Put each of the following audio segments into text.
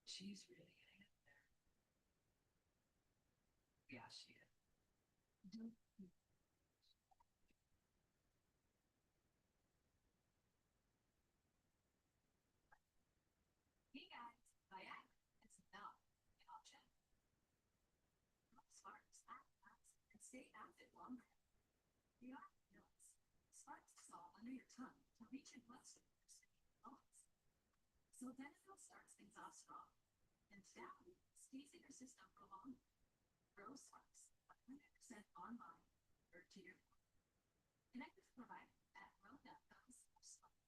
She's really getting it there. Yeah, she is. Hey guys, Viagra is not an option. Sparks act and stay active longer. Beyond pills, sparks dissolve under your tongue to reach your bloodstream for sticky bones. Sildenafil starts things off strong, and down stays in your system for longer. Grow Sparks, 100% online, or to your phone. Connect with the provider at grow.com/sparks.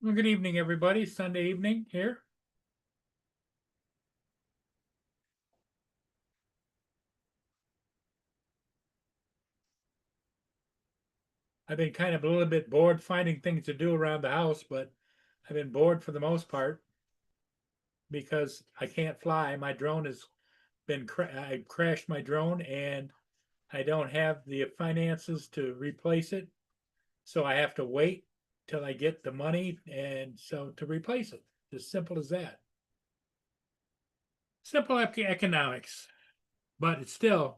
Well, good evening, everybody. Sunday evening here. I've been kind of a little bit bored finding things to do around the house, but I've been bored for the most part because I can't fly. My drone has been I crashed my drone and I don't have the finances to replace it. So I have to wait till I get the money and so to replace it. As simple as that. Simple economics, but it still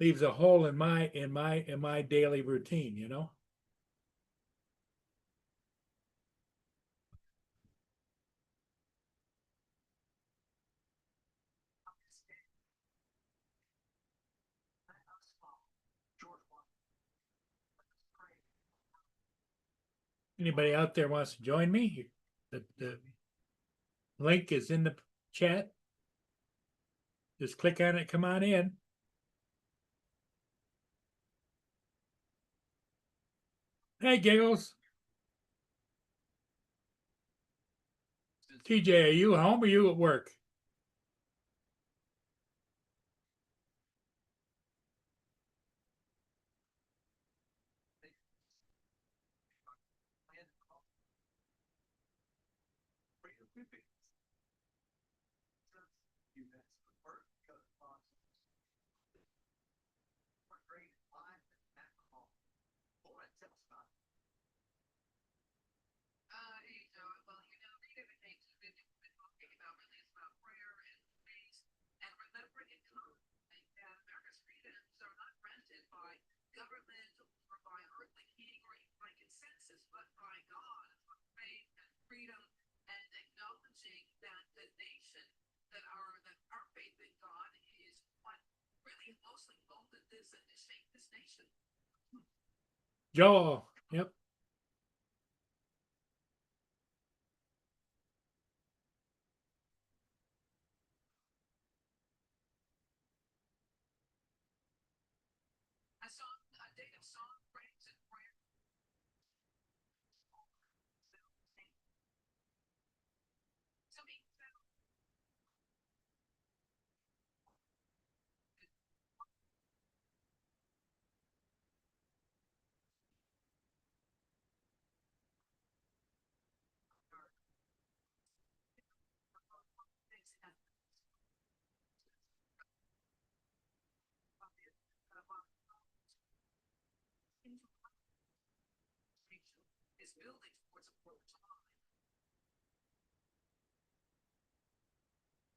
leaves a hole in my daily routine, you know. Anybody out there wants to join me? The link is in the chat. Just click on it, come on in. Hey, Giggles. TJ, are you home or you at work? Joel, yep. is building towards a port of July.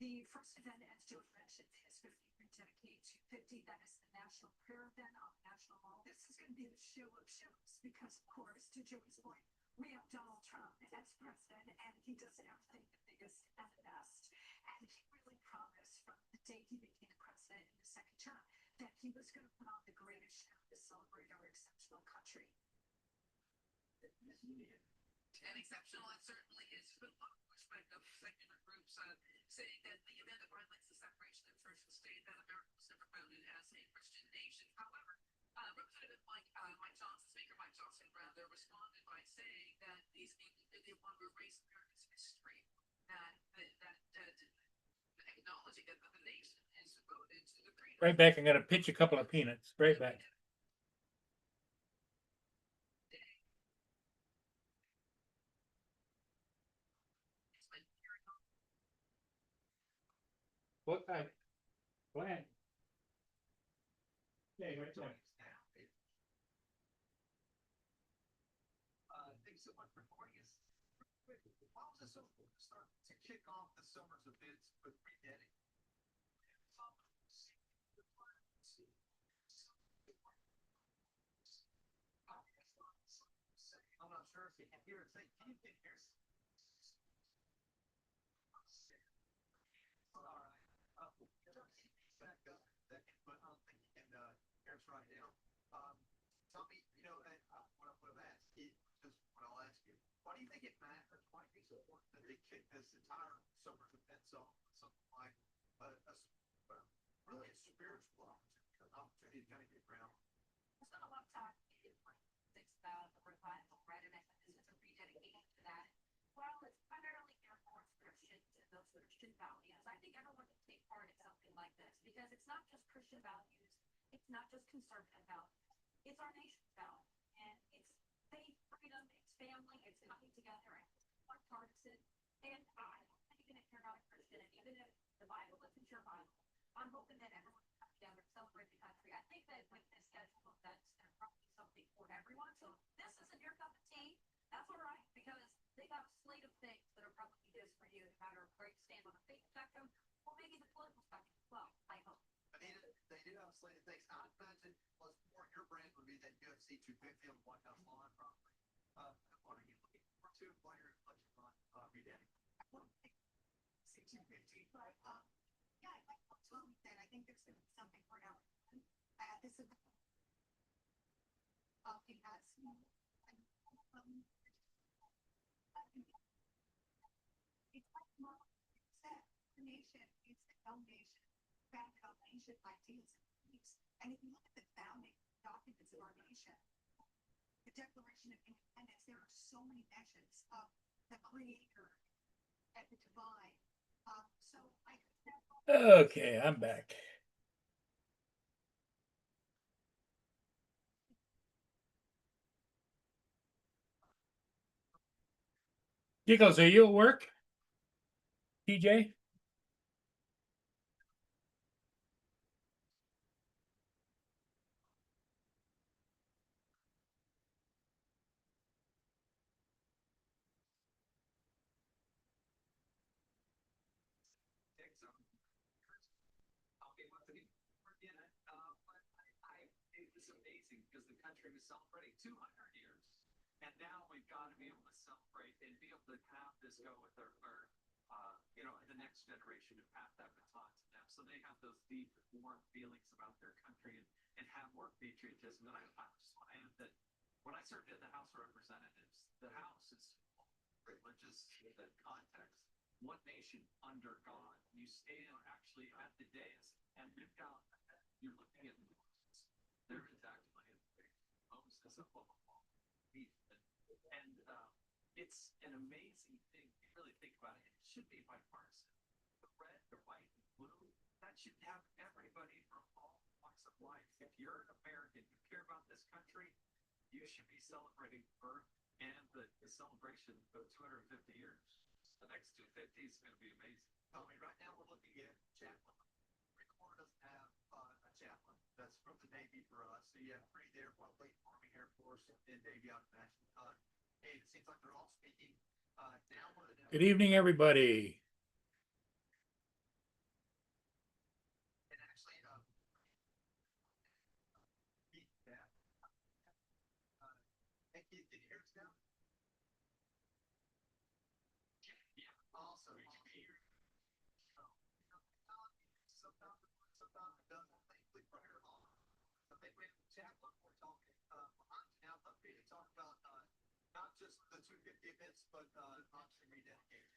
The first event, as Joe mentioned, is 50 dedicated to 50. That is the National Prayer Event on National Mall. This is going to be the show of shows because, of course, to Joey's point, we have Donald Trump as president, and he does everything the biggest and the best. And he really promised from the day he became president in the second term that he was going to put on the greatest show to celebrate our exceptional country. And exceptional, it certainly is. There's been a lot of pushback of secular groups saying that the event that violates the separation of church and state, that America was never founded as a Christian nation. However, Representative Mike Johnson, Speaker Mike Johnson, rather, responded by saying that these people didn't want to erase America's history, that acknowledging that the nation is devoted to the freedom. Right back. I'm gonna pitch a couple of peanuts. Right back. What kind? Plant. Okay, right there. Thanks so much for joining us. Why was it so cool to start to kick off the summer's events with Rededic? I'm not sure if you can hear it. Say, can you hear us? All right. Back up that input. I don't think you can hear us right now. Tell me, you know, and what I've asked you, just what I'll ask you, why do you think it matters? Why do you think it's important that they kick this entire summer's events off with something like really a spiritual opportunity to kind of get around? There's not a lot of time in thinks about the revival, right? And I think this is a rededication to that. Well, it's primarily geared towards Christians and those Christian values. I think everyone can take part in something like this because it's not just Christian values, it's not just conservative values, it's our nation's values. And it's faith, freedom, it's family, it's coming together, and it's bipartisan. And even if you're not a Christian, and even if the Bible isn't your Bible, I'm hoping that everyone can come together and celebrate the country. I think that with this schedule, that's probably something for everyone. So this isn't your cup of tea. That's all right, because they got a slate of things that are probably just for you, no matter where you stand on the faith spectrum, or maybe the political spectrum as well, I hope. They did have a slate of things. I'd imagine plus more your brand would be that UFC 250 on the White House lawn property. What are you looking for to play your reflection on Rededic? I want to say 250, but yeah, like Tony said, I think there's going to be something for everyone at this event. It has it's like Mom said, the nation is the foundation, founded on ancient ideas and beliefs. And if you look at the founding documents of our nation, the Declaration of Independence, there are so many mentions of the Creator and the divine. So I Okay, I'm back. Giggles, are you at work? TJ? Okay, once again, forget it. But it was amazing because the country was celebrating 200 years, and now we've got to be able to celebrate and be able to have this go with our you know, the next generation who pass that baton to them, so they have those deep, warm feelings about their country and have more patriotism. And I just want to add that when I served in the House of Representatives, the House is religious in the context. One nation under God. You stand actually at the dais, and you've got, you're looking at Moses. There is actually Moses of Oklahoma. And it's an amazing thing. You really think about it. It should be bipartisan. The red, the white, the blue, that should have everybody from all walks of life. If you're an American, you care about this country, you should be celebrating birth and the celebration of 250 years. The next 250 is going to be amazing. Tell me, right now we're looking at chaplain. Recorder doesn't have a chaplain. That's from the Navy for us. So you have three there, one Lake Army Air Force and Navy out of National. And it seems like they're all speaking now more than ever. Good evening, everybody. And actually, yeah. Hey, Keith, can you hear us now? Yeah, also, you can hear. Sometimes it doesn't. Thankfully, prayer on. I think we have a chaplain we're talking behind you now up here to talk about not just the 250 events, but obviously rededicated.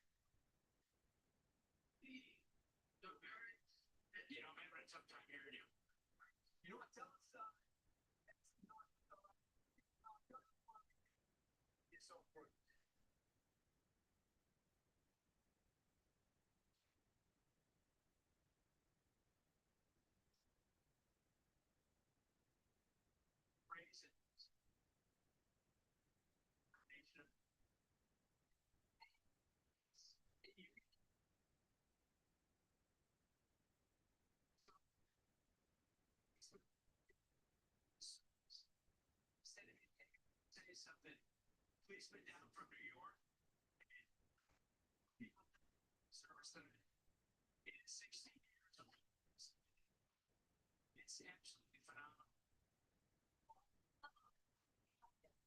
The very, you know, I'm having a tough time hearing you. You know what? Tell us. It's so important. Praise it. Nation. Say something. Policeman down from New York. Service center. It is 16 years old. It's absolutely phenomenal.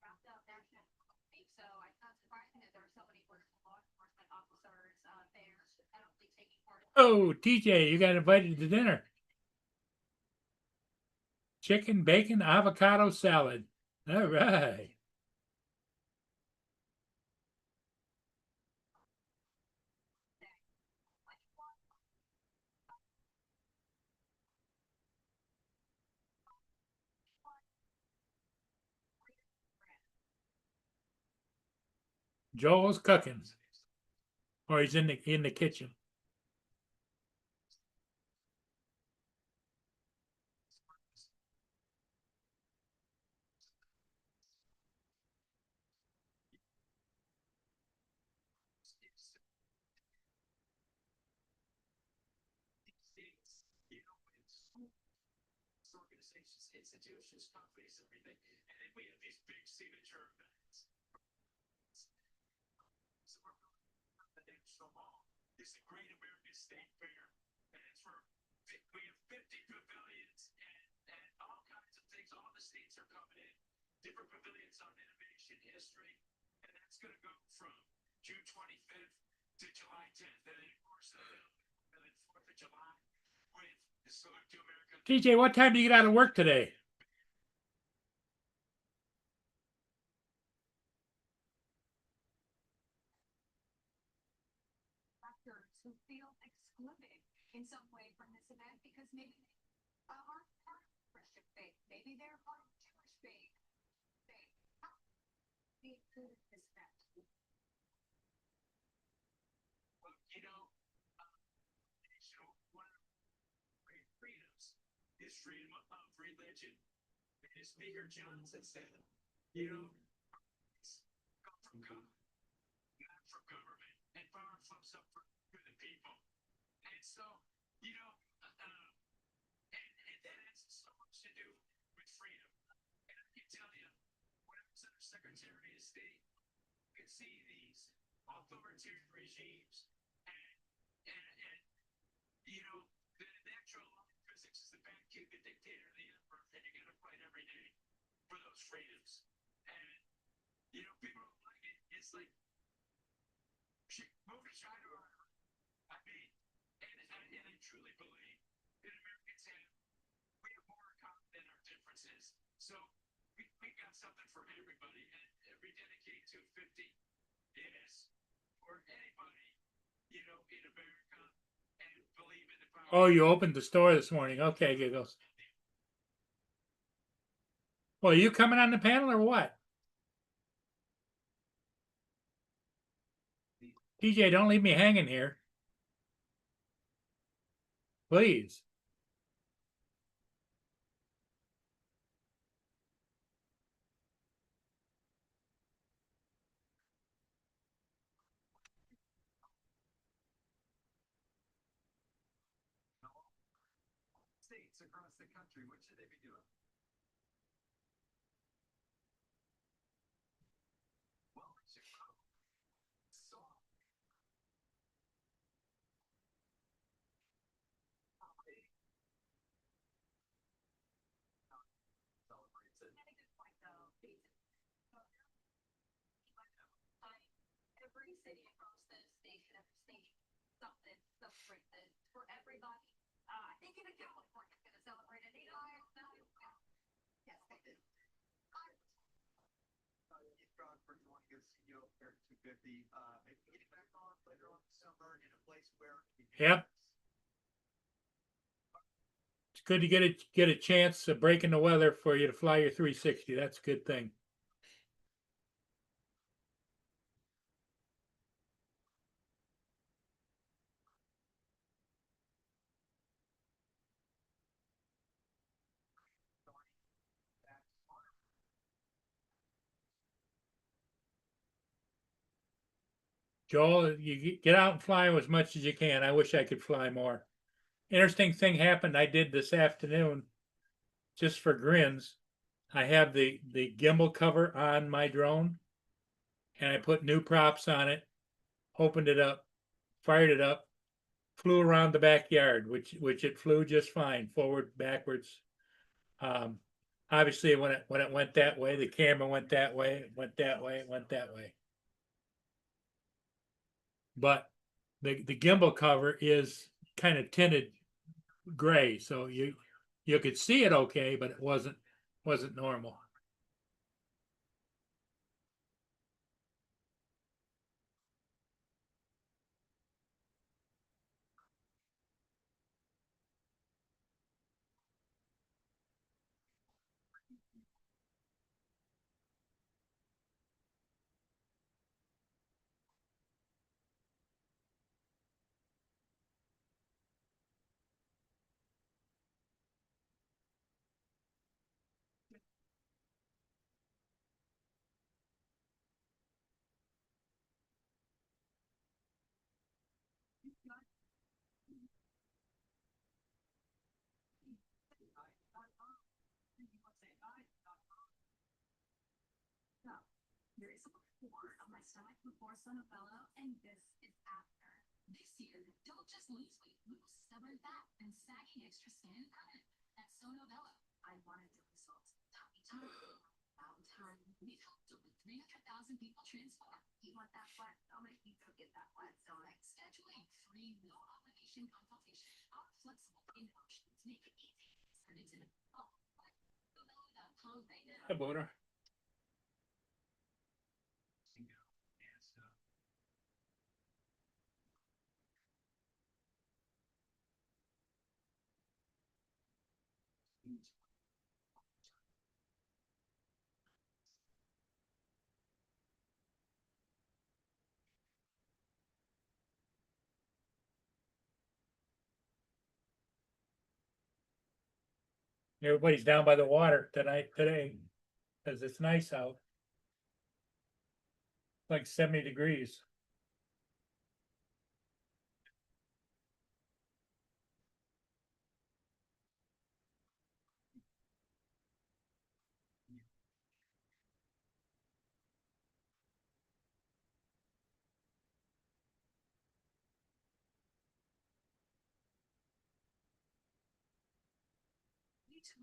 Wrapped up National Week, so it's not surprising that there are so many law enforcement officers there. I don't think taking part. Oh, TJ, you got invited to dinner. Chicken, bacon, avocado salad. All right. Joel's cooking, or he's in the kitchen. Organizations, institutions, companies, everything. And then we have these big signature events. So we're the National Mall. It's the Great American State Fair. And it's for, we have 50 pavilions and all kinds of things. All the states are coming in. Different pavilions on innovation history. And that's going to go from June 25th to July 10th. And then, of course, and then 4th of July with the Salute to America. TJ, what time do you get out of work today? Actors who feel excluded in some way from this event because maybe they aren't part of Christian faith. Maybe they're part of Jewish faith. How do they include this event? Well, you know, one of the great freedoms is freedom of religion. And as Speaker Johnson said, you know, come from God, not from government, and power flows up for the people. And so, you know, and that has so much to do with freedom. And I can tell you, when I was under Secretary of State, you could see these authoritarian regimes, and you know, the natural law of physics is the bad king, the dictator, the emperor, and you gotta fight every day for those freedoms. And you know, people don't like it. It's like move to China. I mean, and I truly believe that Americans we have more in common than our differences. So we got something for everybody, and rededicate 250 is for anybody, you know, in America and believe in the power. Oh, you opened the store this morning. Okay, Giggles. Well, are you coming on the panel or what? TJ, don't leave me hanging here. Please. States across the country, what should they be doing? Well, every city across the state could ever state something celebrated for everybody. I think even California is gonna celebrate it. Yes, they do. You've gone for 20 as CEO of Parent 250, maybe getting back on later on this summer in a place where. Yep. It's good to get a chance of breaking the weather for you to fly your 360. That's a good thing. Joel, you get out and fly as much as you can. I wish I could fly more. Interesting thing happened. I did this afternoon, just for grins. I have the gimbal cover on my drone, and I put new props on it. Opened it up, fired it up, flew around the backyard, which it flew just fine, forward, backwards. Obviously, when it went that way, the camera went that way, it went that way, it went that way. But the gimbal cover is kind of tinted gray, so you could see it okay, but it wasn't normal. There is a before of my stomach before Sonobello, and this is after. This year, don't just lose weight, lose stubborn fat and sagging extra skin permanent. At Sonobello, I wanted the results. Tummy time, about time. We've helped over 300,000 people transform. You want that flat stomach? You go get that flat stomach. Scheduling free, no obligation consultation. Our flexible payment options make it easy. Turn it into Sonobello.com right now. Hi, Boner. Everybody's down by the water today, because it's nice out. Like 70 degrees. Me too.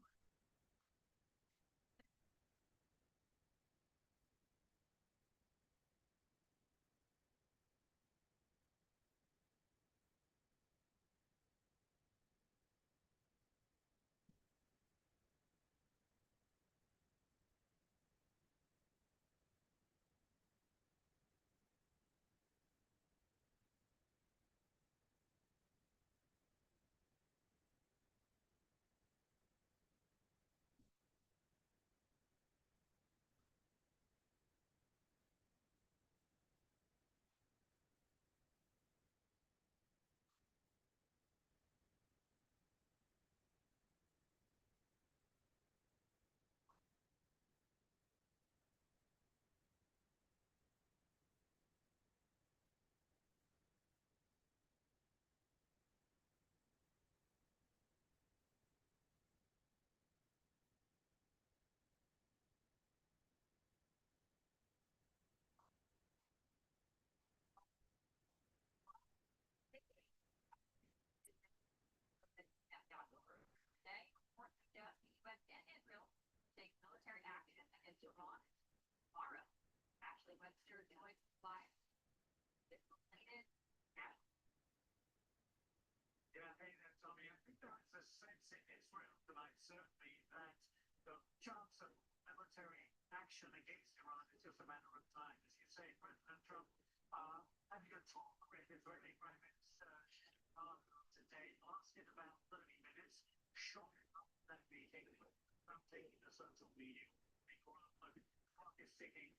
taking the social media because the clock is ticking.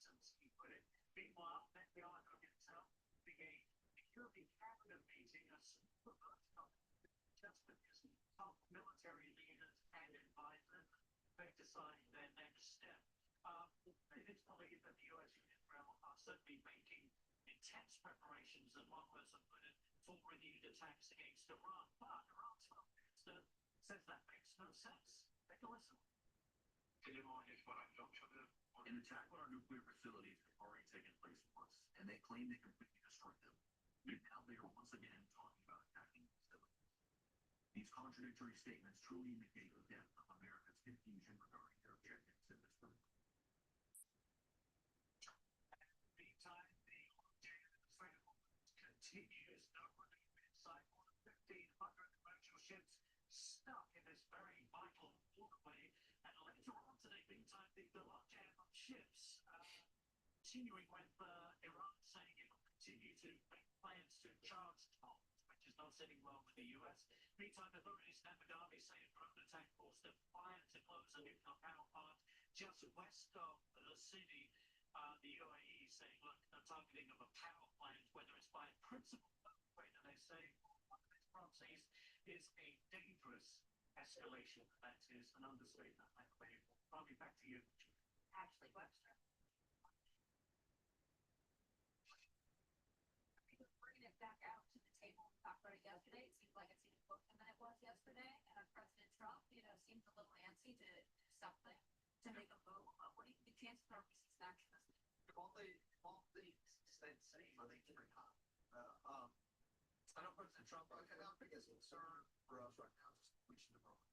Since he put it. Meanwhile, Netanyahu himself began a European cabinet meeting, a super just because top military leaders and advisors may decide their next step. It is believed that the US and Israel are certainly making intense preparations, and one person put it, for renewed attacks against Iran. But Iran's foreign minister says that makes no sense. Take a listen. An attack on our nuclear facilities has already taken place once, and they claim they completely destroyed them. And now they are once again talking about attacking facilities. These contradictory statements truly indicate the depth of America's confusion regarding their objectives in this group. Meantime, the continues. No relief inside more than 1,500 commercial ships stuck in this very vital waterway. And later on today, meantime, the logjam of ships continuing with Iran saying it will continue to make plans to charge tolls, which is not sitting well with the US. Meantime, authorities in Abu Dhabi say a drone attack forced a fire to close a nuclear power plant just west of the city. The UAE saying, look, the targeting of a power plant, whether it's by a principal operator, they say this process is a dangerous escalation. That is an understatement, I believe. Probably back to you. Ashley Webster. Bringing it back out to the table we talked about it yesterday. It seems like it's even closer than it was yesterday. And President Trump, seems a little antsy to do something to make a move. What do you think the chances are we see some action this week? All they stayed the same, I think, very high. I know President Trump, our biggest concern for us right now is reaching the problem.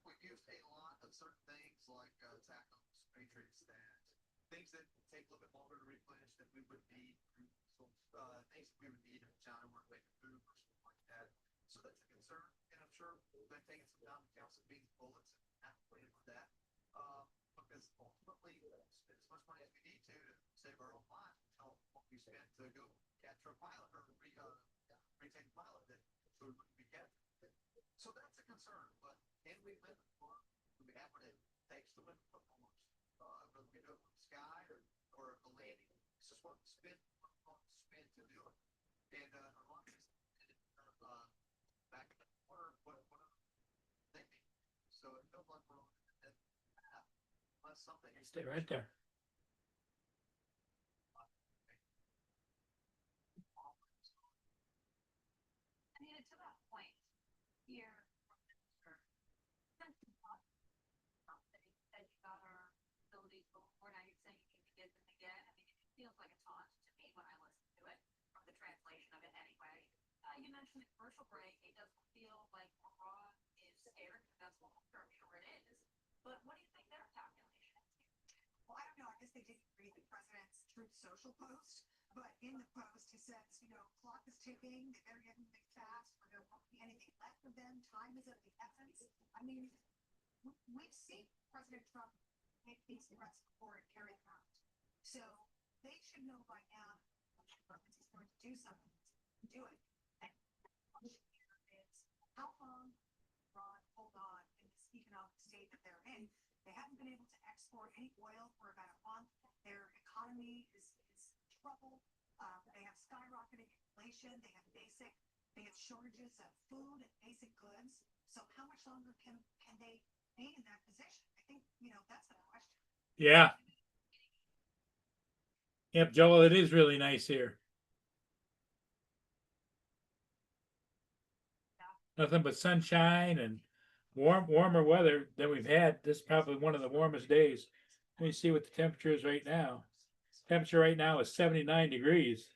We've used a lot of certain things like tackles, Patriots, things that take a little bit longer to replenish than we would need, so, things that we would need if China weren't making food or something like that. So that's a concern, and I'm sure they're taking some time to count some beans, bullets, and not planning for that. Because ultimately, spend as much money as we need to save our own lives. What we spend to go capture a pilot or retake a pilot that so we wouldn't be captured. So that's a concern. But can we win the war? Do we have what it takes to win the wars? Whether we do it from the sky or a landing, it's just what we spend to do it. And a lot of back in the water, what are they thinking? So it feels like we're on that path. Unless something. Stay right there. I mean, to that point here, that you got our abilities before, now you're saying you need to get them again. I mean, it feels like a taunt to me when I listen to it, from the translation of it anyway. You mentioned the commercial break. It doesn't feel like Iran is scared, because that's what I'm sure it is. But what do you think their calculation is? Well, I don't know. I guess they didn't read the president's Truth Social post, but in the post he says, clock is ticking, they better get moving fast, or there won't be anything left of them. Time is of the essence. I mean, we've seen President Trump make these threats before and carry them out. So they should know by now that he's going to do something to do it. And the question here is, how long Iran hold on in this economic state that they're in? They haven't been able to export any oil for about a month. Their economy is troubled. They have skyrocketing inflation. They have shortages of food and basic goods. So how much longer can they be in that position? I think, that's the question. Yeah. Yep, Joel, it is really nice here. Nothing but sunshine and warmer weather than we've had. This is probably one of the warmest days. Let me see what the temperature is right now. Temperature right now is 79 degrees.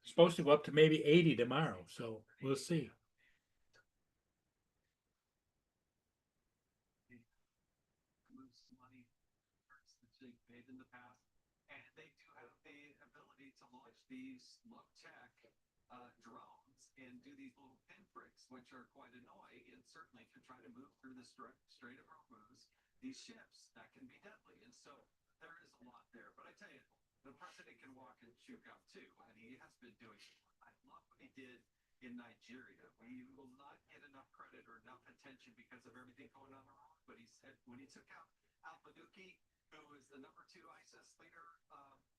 Supposed to go up to maybe 80 tomorrow, so we'll see. Moves money that they've made in the past, and they do have the ability to launch these low-tech drones and do these little pinpricks, which are quite annoying, and certainly if you're trying to move through the Strait of Hormuz, these ships, that can be deadly. And so there is a lot there. But I tell you, the president can walk and chew gum too, and he has been doing it. I love what he did in Nigeria. We will not get enough credit or you took out Al-Baduki, who was the #2 ISIS leader,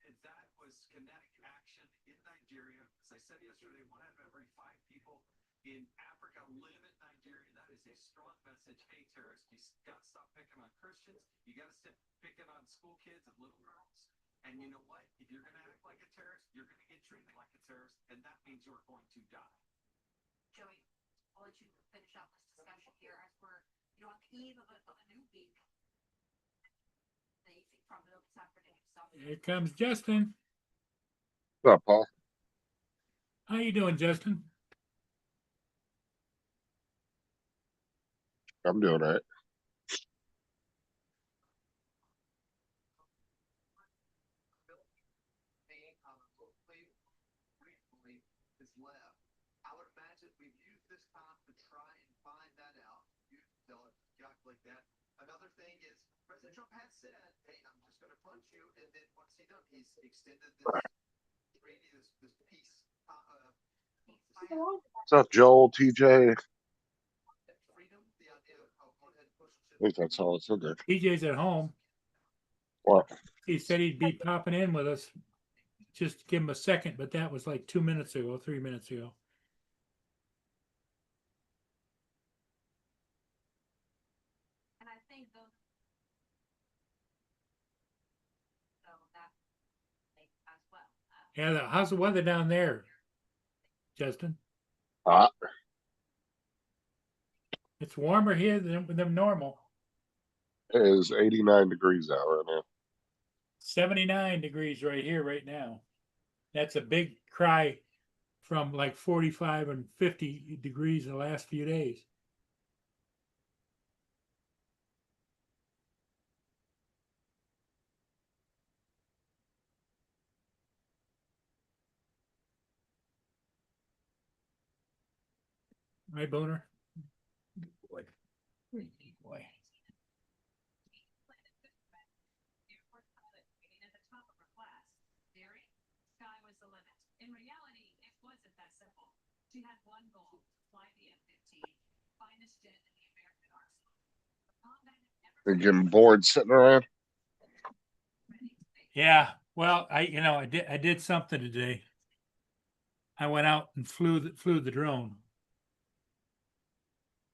and that was kinetic action in Nigeria. As I said yesterday, 1 out of every 5 people in Africa live in Nigeria. That is a strong message. Hey, terrorists, you got to stop picking on Christians. You got to stop picking on school kids and little girls. And you know what? If you're going to act like a terrorist, you're going to get treated like a terrorist, and that means you're going to die. Joey, I'll let you finish out this discussion here as we're, on the eve of a new week. Anything from this afternoon, so. Here comes Justin. What's up, Paul? How you doing, Justin? I'm doing all right. Briefly is left. I would imagine we've used this time to try and find that out. You tell it, calculate that. Another thing is President Trump has said, "Hey, I'm just going to punch you," and then what's he done? He's extended this treaty, this peace. What's up, Joel, TJ? Freedom, the idea of go ahead and push I think that's all it's in there. TJ's at home. What? He said he'd be popping in with us. Just give him a second, but that was like 2 minutes ago, 3 minutes ago. And I think those. So that as well. Yeah, how's the weather down there, Justin? Hot. It's warmer here than normal. It is 89 degrees out right now. 79 degrees right here, right now. That's a big cry from like 45 and 50 degrees in the last few days. Right, Boner? Boy. Boy. Airport pilot waiting at the top of her class. Theory, sky was the limit. In reality, it wasn't that simple. She had one goal: to fly the F-15, finest jet in the American arsenal. The combat had never They're getting bored sitting around. ready to face. Yeah, well, I did something today. I went out and flew the drone.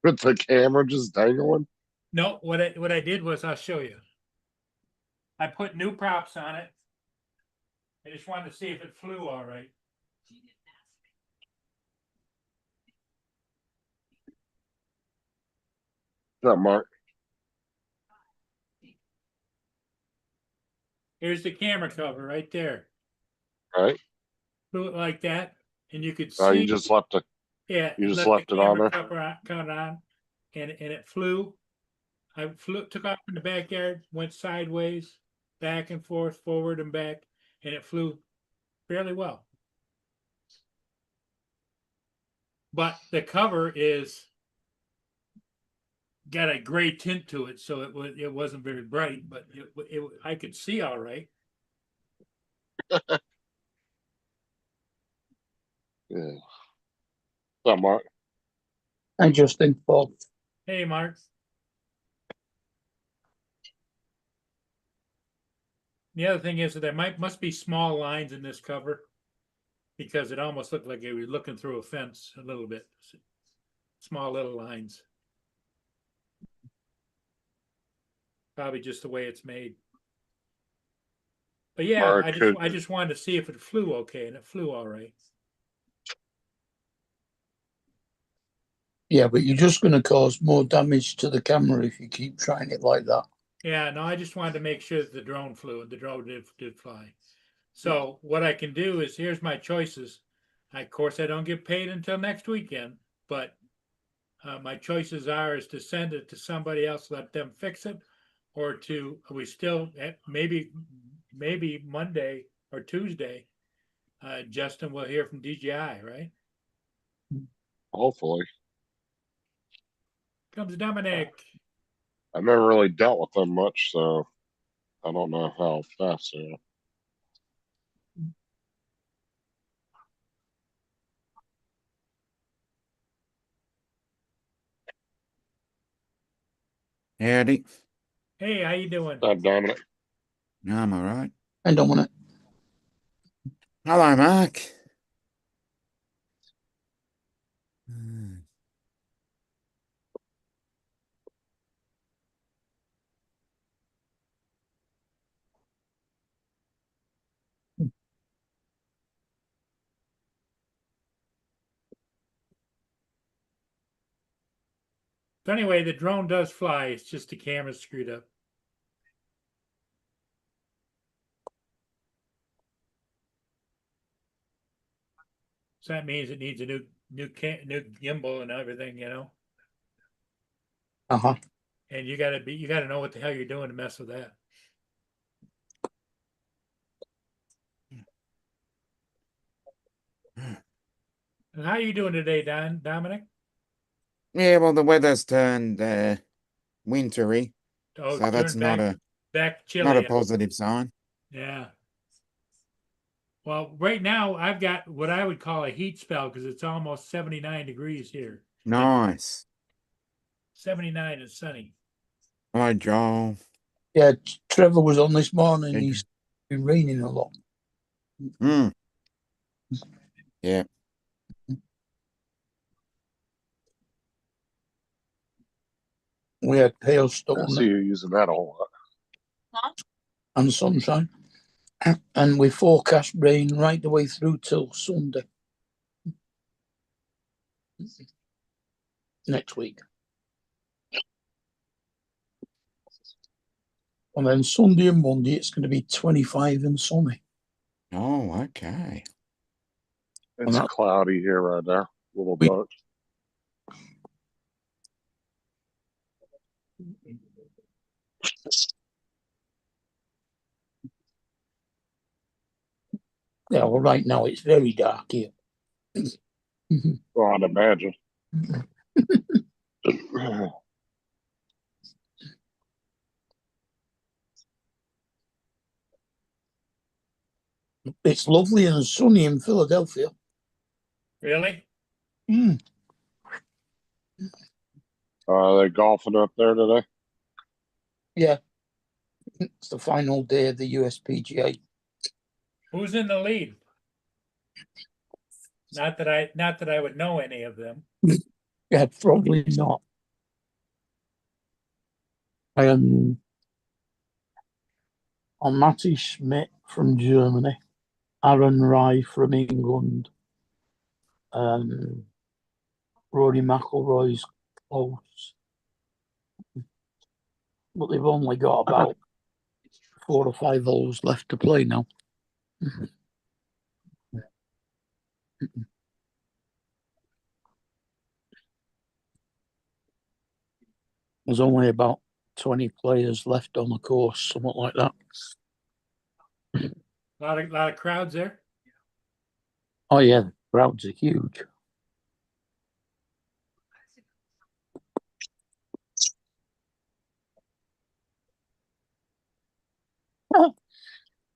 With the camera just dangling. No, what I did was, I'll show you. I put new props on it. I just wanted to see if it flew all right. She didn't ask me. What's up, Mark? Here's the camera cover right there. All right. Flew it like that, and you could Oh, see. you just left it. Yeah, you just left left it on camera there? cover on, and it flew. I took off in the backyard, went sideways, back and forth, forward and back, and it flew fairly well. But the cover is got a gray tint to it, so it wasn't very bright, but I could see all right. Yeah. What's up, Mark? I just think, Paul, Hey, Mark. The other thing is that there must be small lines in this cover, because it almost looked like it was looking through a fence a little bit. Small little lines. Probably just the way it's made. But yeah, Mark, I just wanted to see if it flew okay, and it flew all right. yeah, but you're just going to cause more damage to the camera if you keep trying it like that. Yeah, no, I just wanted to make sure that the drone flew, and the drone did fly. So what I can do is, here's my choices. Of course, I don't get paid until next weekend, but my choices is to send it to somebody else, let them fix it, or we still maybe Monday or Tuesday, Justin will hear from DJI, right? hopefully. Comes Dominic. I've never really dealt with them much, so I don't know how fast they are. Andy, Hey, how you doing? Dominic. No, I'm all right. I don't want it. Hello, Mark. Hmm. So anyway, the drone does fly. It's just the camera's screwed up. So that means it needs a new new gimbal and everything, you know. Uh-huh. And you gotta know what the hell you're doing to mess with that. And how are you doing today, Dominic? Yeah, well, the weather's turned wintry, Oh, so that's turn not back a chilly. positive sign. Yeah. Well, right now I've got what I would call a heat spell because it's almost 79 degrees here. Nice. 79 and sunny. Hi, Joel. Yeah, Trevor was on this morning. Hey, He's been raining a lot. Mm. Yeah. We had I hailstone see you using that a whole lot. and sunshine. And we forecast rain right the way through till Sunday next week. And then Sunday and Monday, it's going to be 25 and sunny. Oh, okay. It's cloudy here right now. A little dark. Yeah, well, right now it's very dark here. Well, I'd imagine. It's lovely and sunny in Philadelphia. Really? Mm. Are they golfing up there today? Yeah. It's the final day of the USPGA. Who's in the lead? Not that I would know any of them. Yeah, probably not. On Matty Schmidt from Germany, Aaron Rai from England, Rory McIlroy's close, but they've only got about 4 or 5 holes left to play now. There's only about 20 players left on the course, something like that. A lot of crowds there. Oh yeah, the crowds are huge.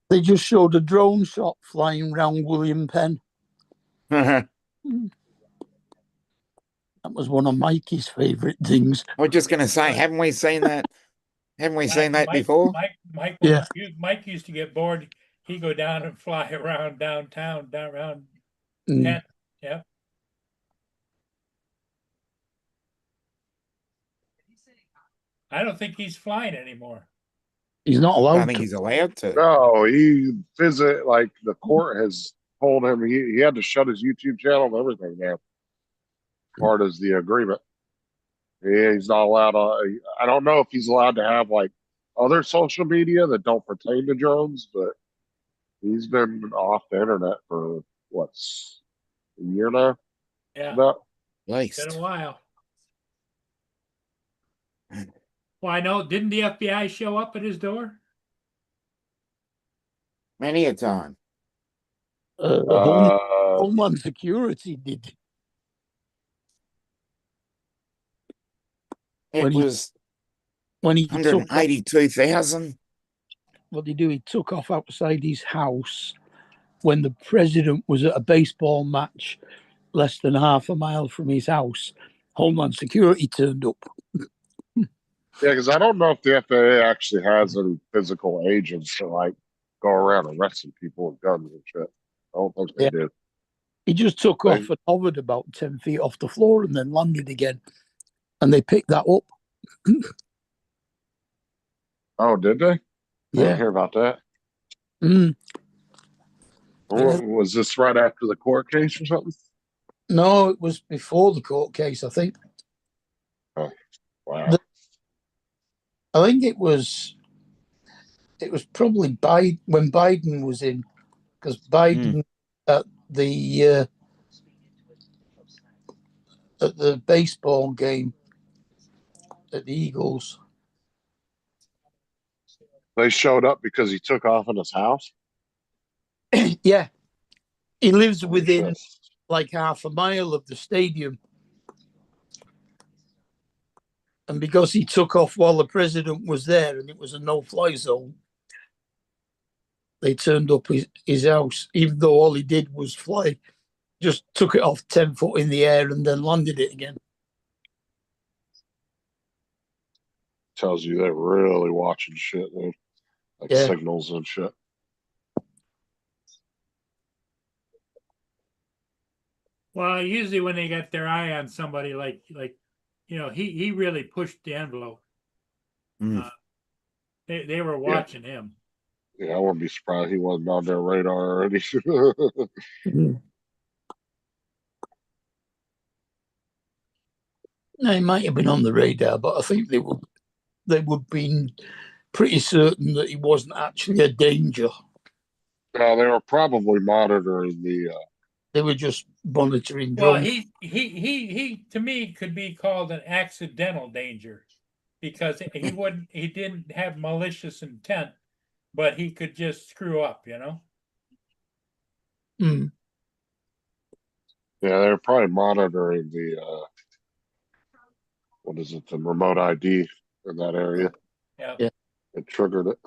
They just showed a drone shot flying around William Penn. That was one of Mikey's favourite things. I was just going to say, haven't we seen that? Haven't we seen that before? Mike used to get bored. He'd go down and fly around downtown, down around Mm. Yeah. I don't think he's flying anymore. He's not I allowed don't think to. he's allowed to. No, the court has told him he had to shut his YouTube channel and everything now. Part as the agreement. Yeah, he's not allowed to. I don't know if he's allowed to have like other social media that don't pertain to drones, but he's been off the internet for what's a year now? Yeah. About. Least. Been a while. Well, I know. Didn't the FBI show up at his door? Many a time. Homeland Security did. It was when he took off, 182,000. what did he do? He took off outside his house when the president was at a baseball match less than half a mile from his house. Homeland Security turned up. Yeah, because I don't know if the FAA actually has any physical agents to like go around arresting people with guns and shit. I don't think they Yeah. do. He just took They- off and hovered about 10 feet off the floor and then landed again. And they picked that up. Oh, did they? I didn't Yeah. hear about that. Mm. Yeah. Was this right after the court case or something? No, it was before the court case, I think. Wow. I think it was probably Biden when Biden was in, because Biden at the baseball game at the Eagles. They showed up because he took off in his house. Yeah, he lives Oh, within shit. like half a mile of the stadium, and because he took off while the president was there and it was a no-fly zone, they turned up his house, even though all he did was fly. Just took it off 10 foot in the air and then landed it again. Tells you they're really watching shit, man. Like Yeah. signals and shit. Well, usually when they got their eye on somebody like he really pushed the envelope. Mm. They were watching him. Yeah, I wouldn't be surprised he wasn't on their radar already. No, he might have been on the radar, but I think they would be pretty certain that he wasn't actually a danger. No, they were probably monitoring the. They were just monitoring Well, drones. he to me could be called an accidental danger because he didn't have malicious intent, but he could just screw up, Mm. Yeah, they were probably monitoring the. What is it? The remote ID in that area. Yeah. Yeah. It triggered it.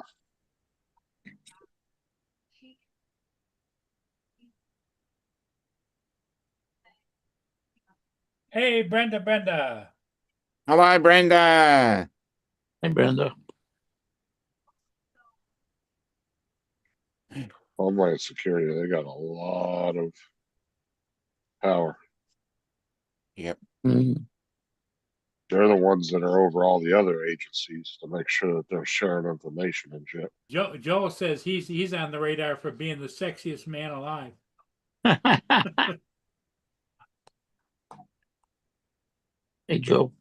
Hey, Brenda. Hello, Brenda. Hey, Brenda. Homeland Security, they got a lot of power. Mm. They're the ones that are over all the other agencies to make sure that they're sharing information and shit. Joe says he's on the radar for being the sexiest man alive. Hey, Joe.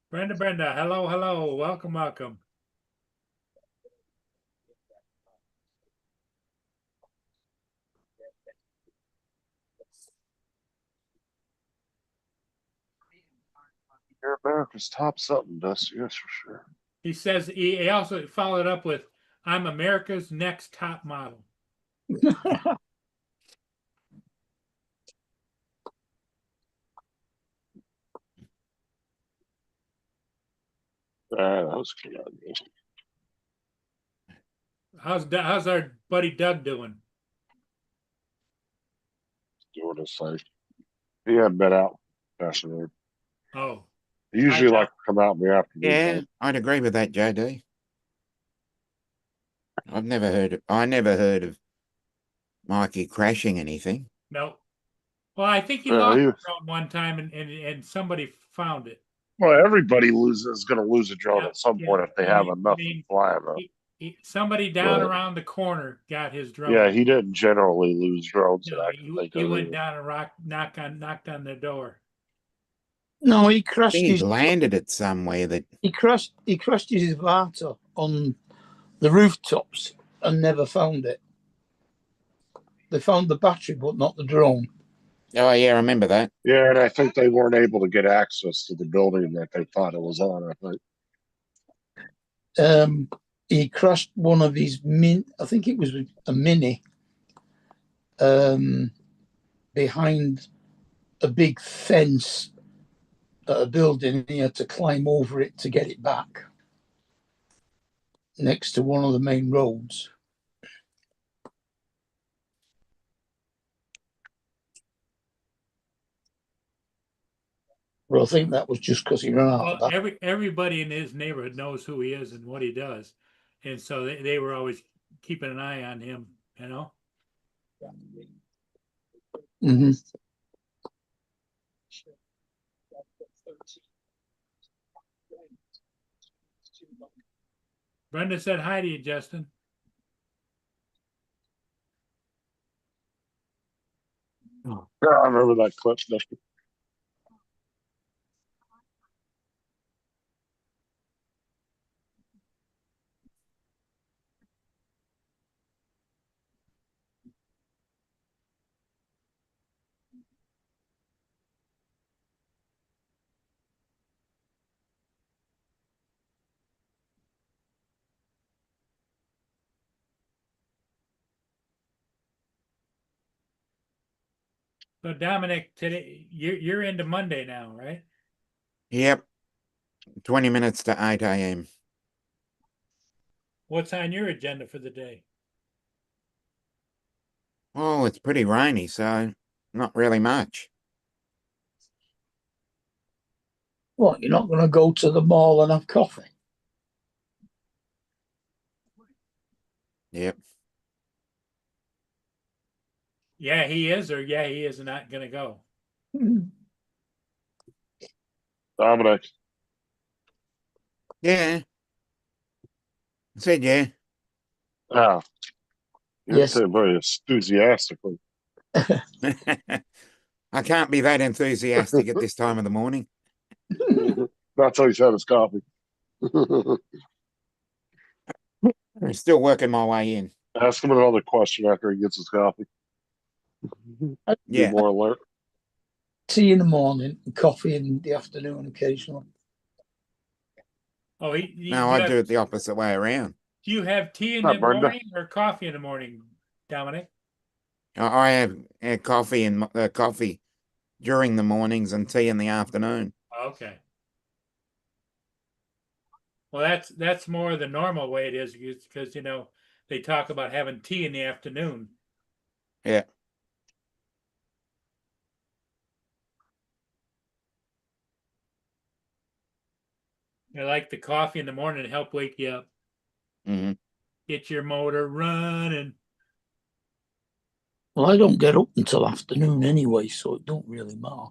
Brenda, hello, welcome. You're America's top something, Dusty, that's for sure. He says he also followed up with, "I'm America's next top model." That was good. How's our buddy Doug doing? Doing his thing. He hadn't been out past the road. Oh, He usually I- like to come out in the afternoon. Yeah, time. I'd agree with that, JD. I never heard of Mikey crashing anything. no. Well, I think he Yeah, lost he- the drone one time and somebody found it. Well, everybody is going to lose a drone Yeah, at some yeah. point if they I have mean- enough I mean, flying. Somebody down Right. around the corner got his drone. Yeah, he didn't generally lose drones. No, that I can think he of went either. down and knocked on their door. No, he I crashed think his he's landed it somewhere that he crashed his Vata on the rooftops and never found it. They found the battery, but not the drone. oh yeah, I remember that. Yeah, and I think they weren't able to get access to the building that they thought it was on. I think. He crashed one of his I think it was a Mini, behind a big fence at a building, and he had to climb over it to get it back. next to one of the main roads. But I think that was just because he ran out Well, of that. everybody in his neighborhood knows who he is and what he does. And so they were always keeping an eye on him, you know? Hmm. Brenda said hi to you, Justin. Yeah, I remember that clip. Dusty. So Dominic, today you're into Monday now, right? Yep. 20 minutes to 8 a.m. What's on your agenda for the day? Oh, it's pretty rainy, so not really much. What, you're not going to go to the mall and have coffee? Yep. Yeah, he is, or yeah, he is not gonna go. Dominic. Yeah. I said yeah. Yeah. You Yes. said very enthusiastically. I can't be that enthusiastic at this time of the morning. Not till he's had his coffee. I'm still working my way in. Ask him another question after he gets his coffee. Be Yeah. more alert. Tea in the morning and coffee in the afternoon occasionally. Oh, No, I do it the opposite way around. Do you have tea in Not the Brenda. morning or coffee in the morning, Dominic? I have coffee and coffee during the mornings and tea in the afternoon. Okay. Well, that's more the normal way it is because they talk about having tea in the afternoon. Yeah. I like the coffee in the morning to help wake you up, Hmm. get your motor running. Well, I don't get up until afternoon anyway, so it don't really matter.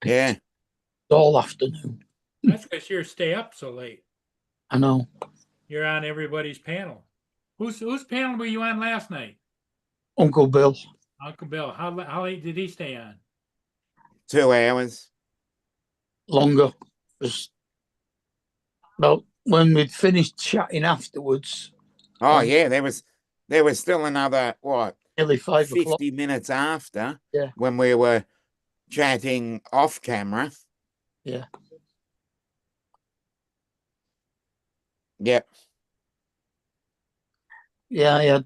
Yeah. It's all afternoon. That's because you stay up so late. I know. You're on everybody's panel. Whose panel were you on last night? Uncle Bill. Uncle Bill. How late did he stay on? 2 hours. Longer. Well, when we'd finished chatting afterwards. Oh yeah, there was still another what? Nearly 5 50 o'clock. minutes after. Yeah. When we were chatting off camera. Yeah. Yep. Yeah, I had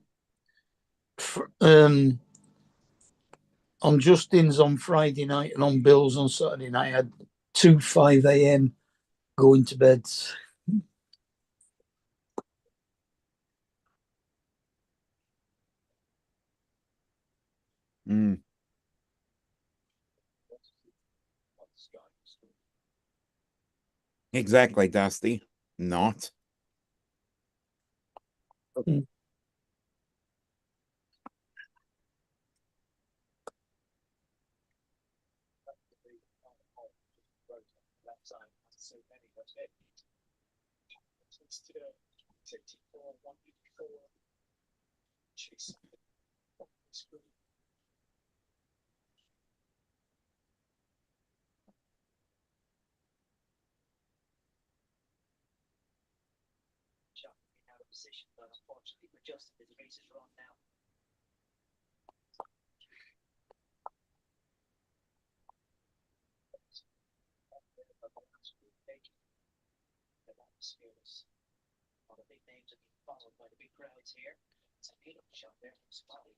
on Justin's on Friday night and on Bill's on Saturday night. I had 2 5 a.m. going to bed. Mm. Exactly, Dusty. Not. Out of position, but unfortunately for Justin, his race is wrong now. All the big names are being followed by the big crowds here. It's a needle shot there from Spotty.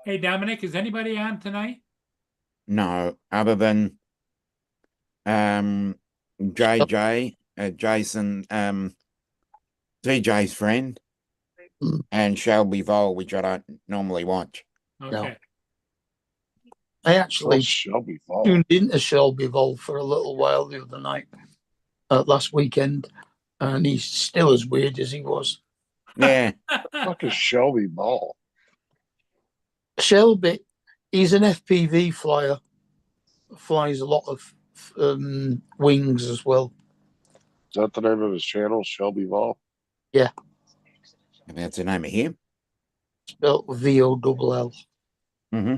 Hey, Dominic, is anybody on tonight? No, other than JJ, Jason, DJ's friend, Mm. and Shelby Vole, which I don't normally watch. Okay. I Oh, actually Shelby Fall. tuned into Shelby Vol for a little while the other night, last weekend, and he's still as weird as he was. Yeah, Fuck is Shelby Ball? Shelby, he's an FPV flyer, flies a lot of wings as well. Is that the name of his channel, Shelby Ball? and that's the name of him. Spelled VOLL. Mm-hmm.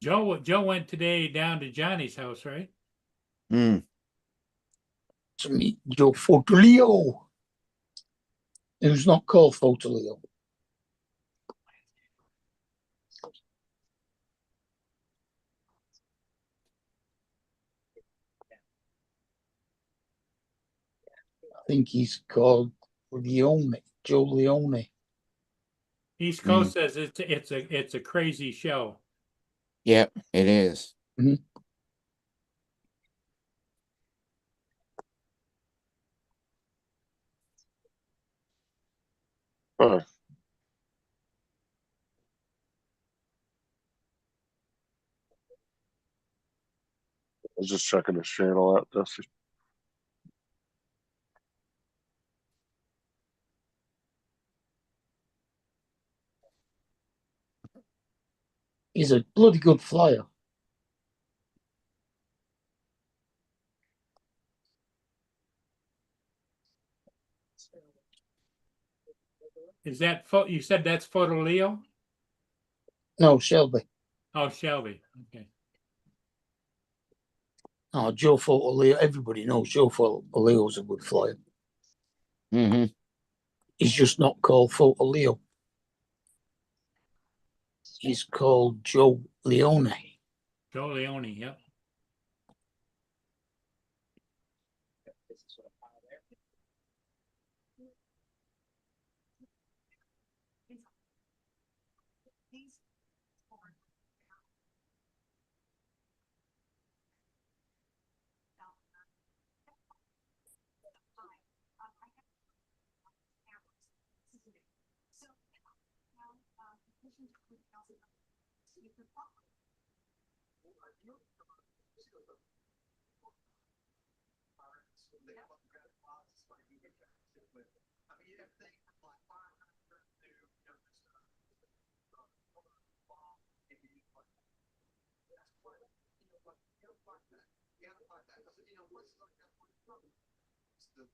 Joe went today down to Johnny's house, right? Mm. To meet Joe Fortaleo, who's not called Fortaleo. I think he's called Leone, Joe Leone. East Coast says it's a crazy show. Yep, it is. Huh. I was just checking his channel out. Dusty. He's a bloody good flyer. Is that you said that's Photo Leo? No, Shelby. Oh, Shelby. Okay. Oh, Joe Fortaleo. Everybody knows Joe Fortaleo's a good flyer. Mm-hmm. He's just not called Fortaleo. He's called Joe Leone. Joe Leone, yep. These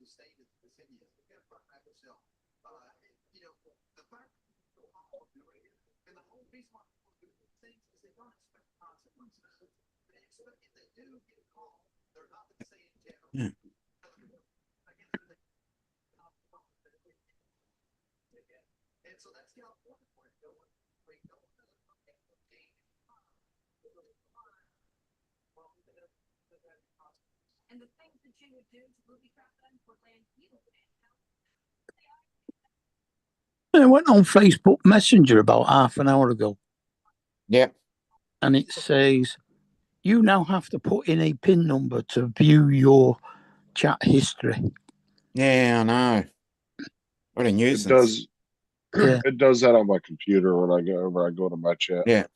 the state of the city is. You gotta front back yourself. You know, the fact and the whole reason why people do these things is they don't expect consequences. They expect if they do get caught, they're not going to say in jail. Yeah. And so that's California for it. And the things that you would do to movie craft them would land you I went on Facebook Messenger about half an hour ago, Yep. and it says you now have to put in a PIN number to view your chat history. Yeah, I know. What a It nuisance. does. Yeah. It does that on my computer when I go over. I go to my chat. Yeah.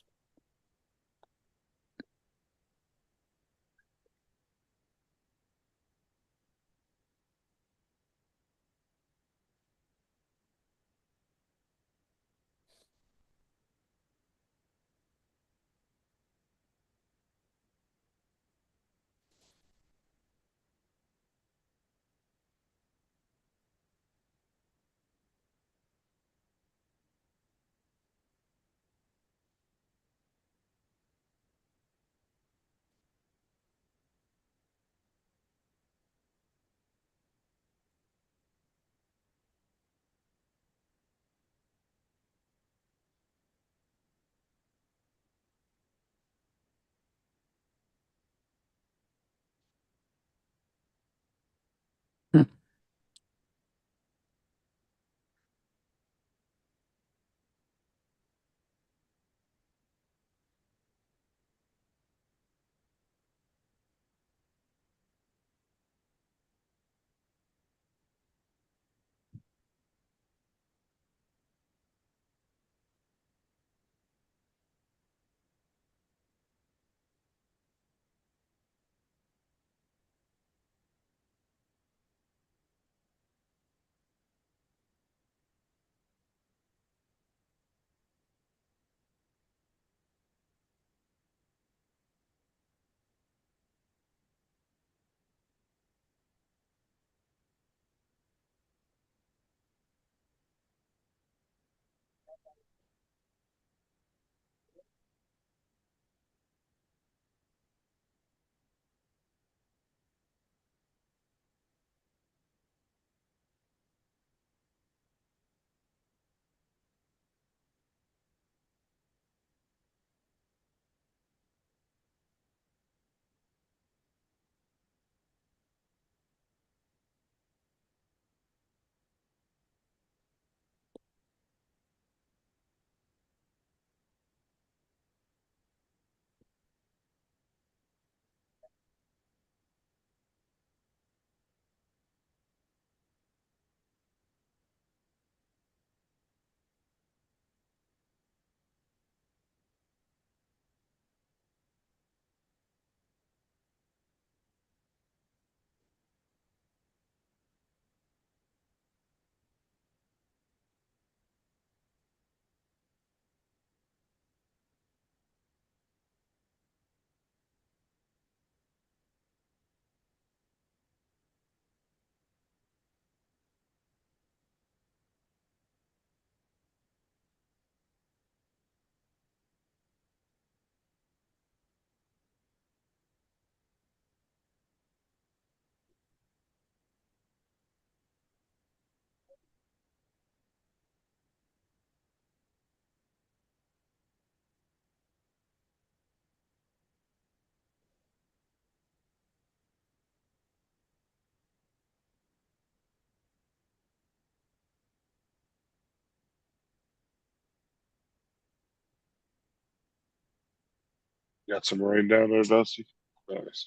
Got some rain down there, Dusty. Nice.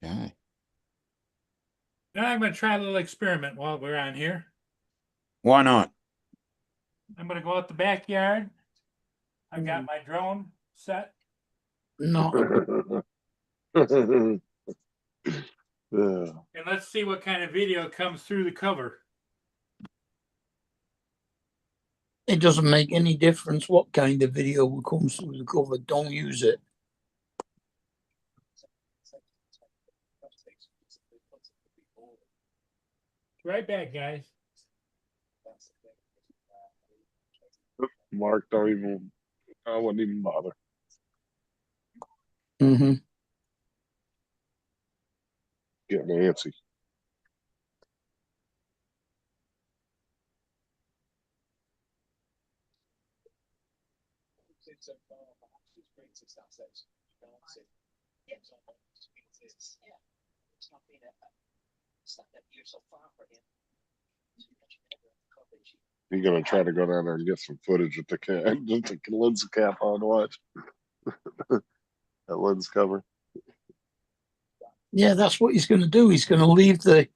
Yeah. Now I'm going to try a little experiment while we're on here. Why not? I'm going to go out the backyard. I've got my drone set, No, Yeah. and let's see what kind of video comes through the cover. it doesn't make any difference what kind of video comes through the cover. Don't use it. Right back, guys. Mark, don't even. I wouldn't even bother. Mm-hmm. Getting antsy. It's not been it's not that you're so far for him. You're gonna try to go down there and get some footage with the just the lens cap on. Watch that lens cover. Yeah, that's what he's going to do. He's going to leave the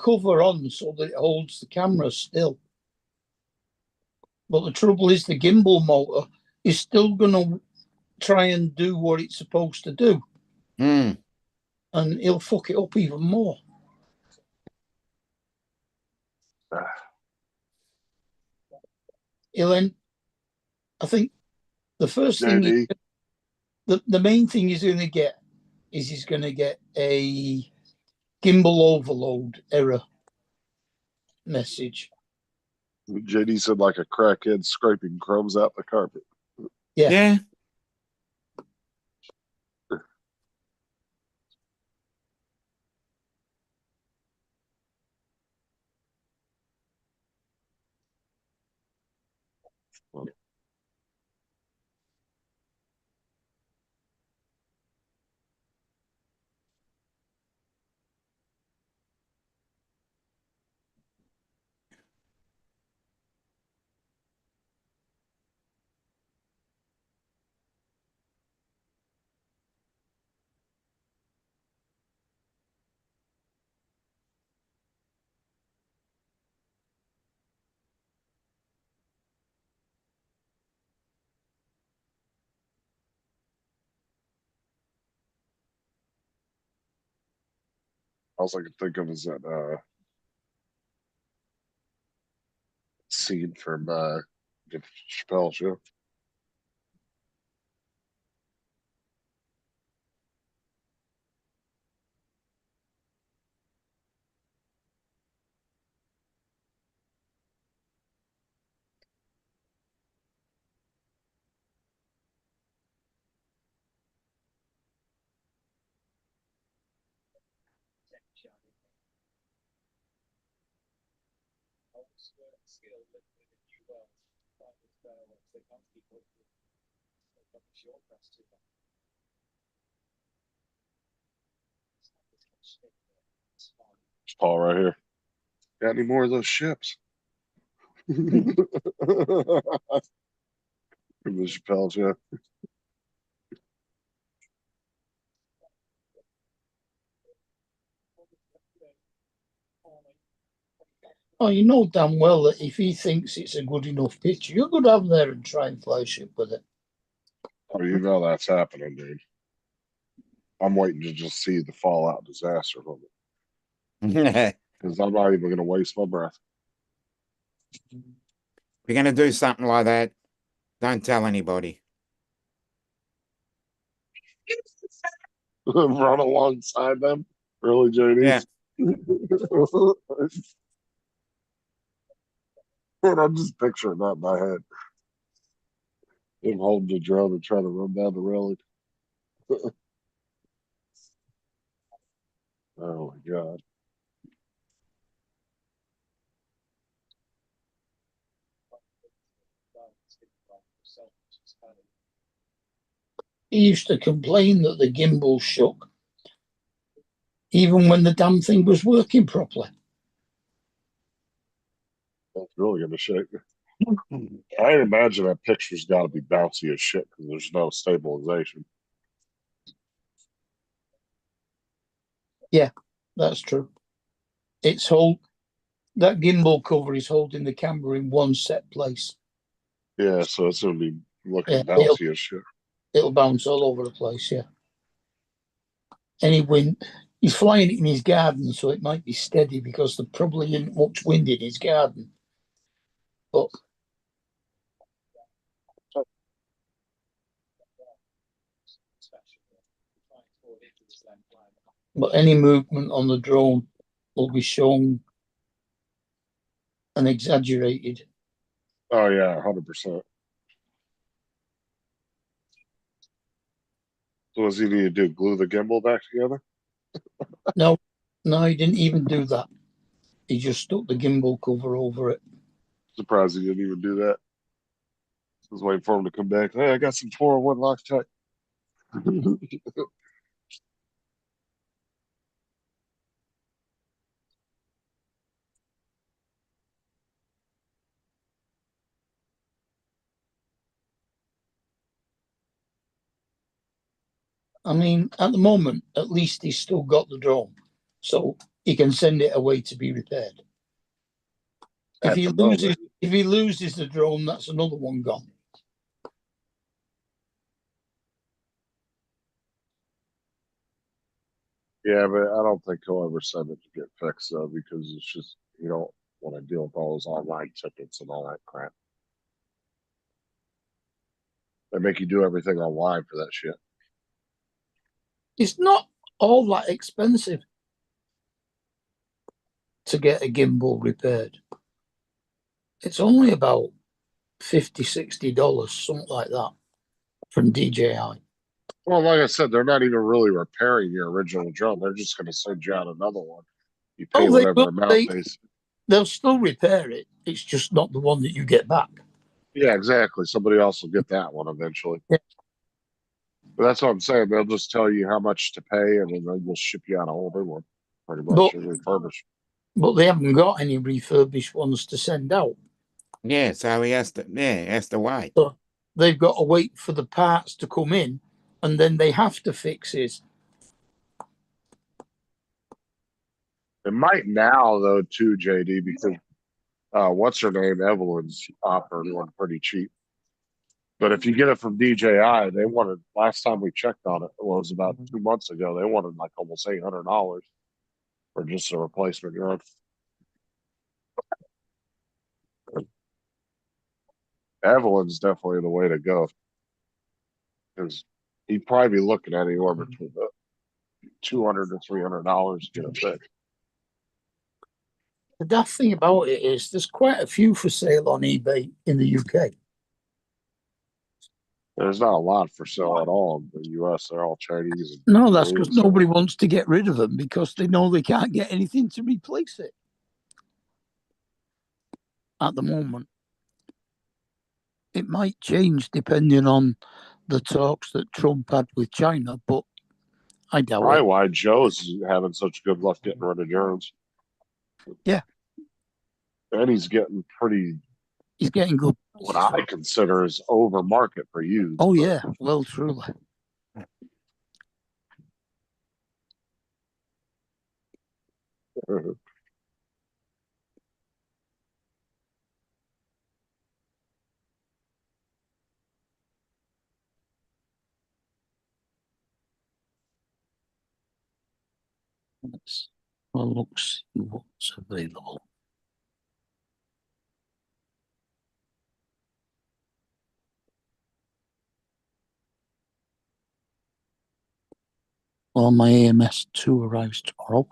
cover on so that it holds the camera still. But the trouble is, the gimbal motor is still going to try and do what it's supposed to do, Hmm. and he'll fuck it up even more. He'll end. I think the first thing, JD, the main thing he's going to get is he's going to get a gimbal overload error message. JD said like a crackhead scraping crumbs out the carpet. Yeah. Yeah. All I can think of is that scene from the Chappelle show. It's Paul right here. Got any more of those ships? From the Chappelle show. Oh, you know damn well that if he thinks it's a good enough picture, you're going to have there and try and fly a ship with it. Oh, you know that's happening, dude. I'm waiting to just see the fallout disaster from it. If Because I'm not even going to waste my breath. you're going to do something like that, don't tell anybody. Run alongside them. Really, JD? Yeah. And I'm just picturing that in my head. Him holding the drone and trying to run down the railing. Oh my God. He used to complain that the gimbal shook, even when the damn thing was working properly. That's really gonna shake. I imagine that picture's got to be bouncy as shit because there's no stabilization. That's true. That gimbal cover is holding the camera in one set place. Yeah, so it's gonna be looking Yeah, bouncy as shit. it'll bounce all over the place. Yeah. Any wind, he's flying it in his garden, so it might be steady because there probably isn't much wind in his garden. But any movement on the drone will be shown and exaggerated. Oh yeah, 100%. So what's he need to do? Glue the gimbal back together? No, he didn't even do that. He just stuck the gimbal cover over it. Surprised he didn't even do that. I was waiting for him to come back. Hey, I got some 401 Loctite. I mean, at the moment, at least he's still got the drone, so he can send it away to be repaired. If At he the moment. loses the drone, that's another one gone. Yeah, but I don't think he'll ever send it to get fixed though, because it's just you don't want to deal with all those online tickets and all that crap. They make you do everything online for that shit. It's not all that expensive to get a gimbal repaired. It's only about $50-$60, something like that, from DJI. Well, like I said, they're not even really repairing your original drone. They're just going to send you out another one. You pay Oh, they whatever will. amount they. They'll still repair it. It's just not the one that you get back. Yeah, exactly. Somebody else will get that one eventually. Yeah. But that's what I'm saying. They'll just tell you how much to pay, and then they'll just ship you out a whole new one, pretty much, But and refurbish. they haven't got any refurbished ones to send out. Yeah, so he has to wait. So they've got to wait for the parts to come in, and then they have to fix it. It might now though too, JD, because what's her name, Evelyn's offering one pretty cheap. But if you get it from DJI, they wanted last time we checked on it, was about 2 months ago. They wanted like almost $800 for just a replacement drone. Evelyn's definitely the way to go because he'd probably be looking at anywhere between $200 to $300 to get it fixed. The daft thing about it is there's quite a few for sale on eBay in the UK. There's not a lot for sale at all in the US. They're all Chinese. No, that's because nobody wants to get rid of them because they know they can't get anything to replace it at the moment. It might change depending on the talks that Trump had with China, but I doubt Probably it. why Joe's having such good luck getting rid of drones. Yeah. And he's getting pretty, He's getting good. what I consider is over market for used. Oh, yeah. Well, truly. Let's see what's available. Well, my AMS 2 arrives tomorrow.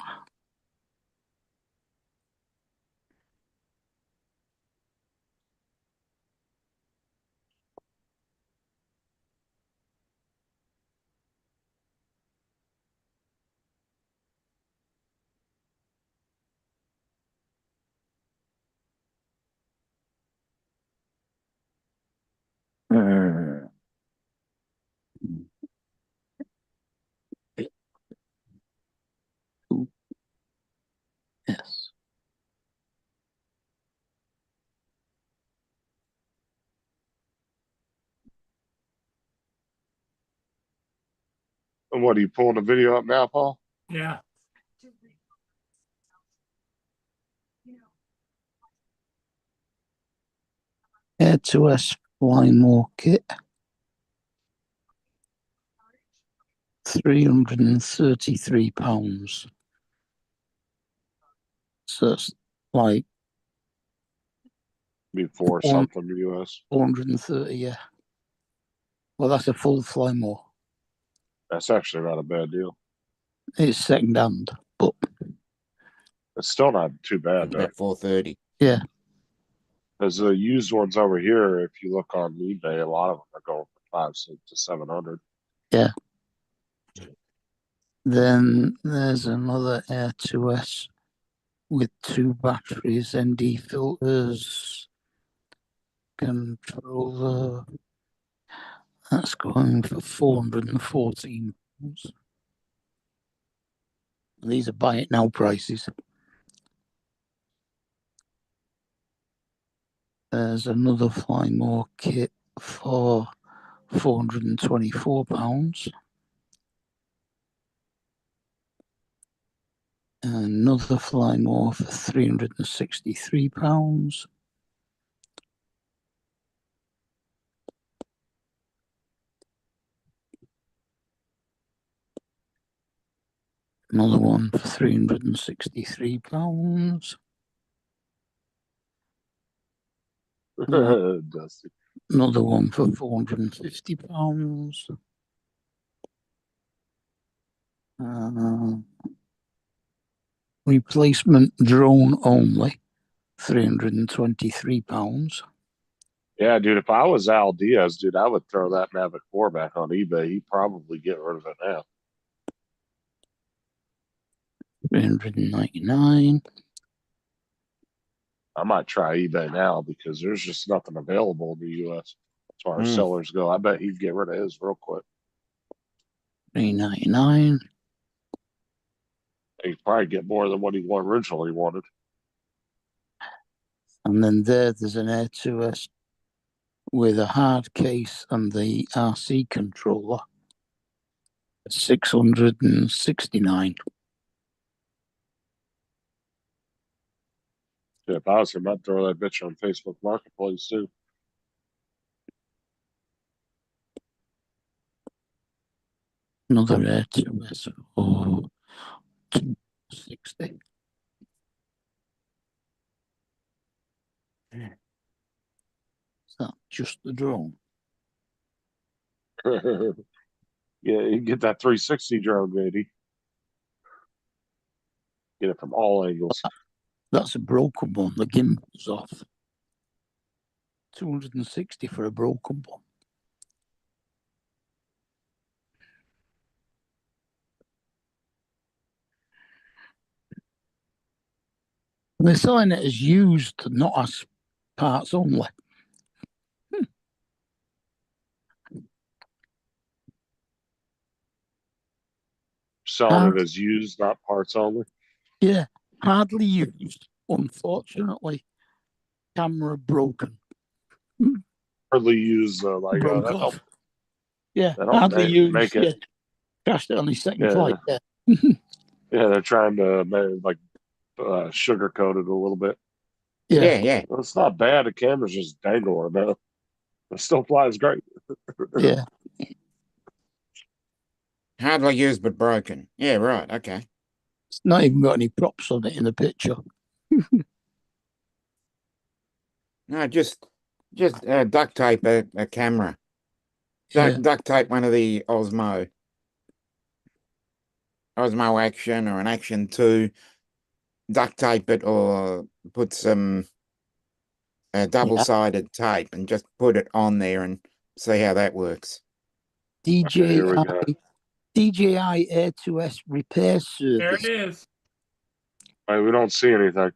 And what are you pulling the video up now, Paul? Yeah, to re- you know, Air to S flying more kit, £333. So it's like Before Four- something US. 430, yeah. Well, that's a full Flymore. That's actually not a bad deal. It's second hand, but It's still not too bad though. About 430. yeah, Because the used ones over here, if you look on eBay, a lot of them are going for 500 to 700. then there's another Air 2S with 2 batteries, ND filters, controller. That's going for £414. These are buy it now prices. There's another Flymore kit for £424. Another Flymore for £363. Another one for £363. Dusty. Another one for £450. Replacement drone only, £323. Yeah, dude, if I was Al Diaz, dude, I would throw that Mavic 4 back on eBay. He'd probably get rid of it now. £399. I might try eBay now because there's just nothing available in the US as far as Mm. sellers go. I bet he'd get rid of his real quick. $399. He'd probably get more than what he originally wanted. And then there's an Air 2S with a hard case and the RC controller. $669. If I was him, I'd throw that bitch on Facebook Marketplace too. Another Air 2S for $260. Is that just the drone? Yeah, you get that 360 drone, baby. Get it from all angles. That's a broken one. The gimbal's off. $260 for a broken one. They're selling it as used, not as parts only. Selling it as used, not parts only. Yeah, hardly used. Unfortunately, camera broken. Hardly used, like Broke that off. don't, Yeah, that don't hardly used. make it. Yeah. Crashed it on his second Yeah. flight. Yeah. Yeah, they're trying to like sugarcoat it a little bit. Yeah. Yeah. Well, it's not bad. The camera's just dangling. No, it still flies great. Yeah. Hardly used but broken. Yeah, right. Okay. It's not even got any props on it in the picture. No, just duct tape a camera. Yeah. Duct tape one of the Osmo Action or an Action 2. Duct tape it or put some double-sided tape and just put it on there and see how that works. Okay, here we go. DJI Air 2S repair there it service. is. Hey, we don't see anything.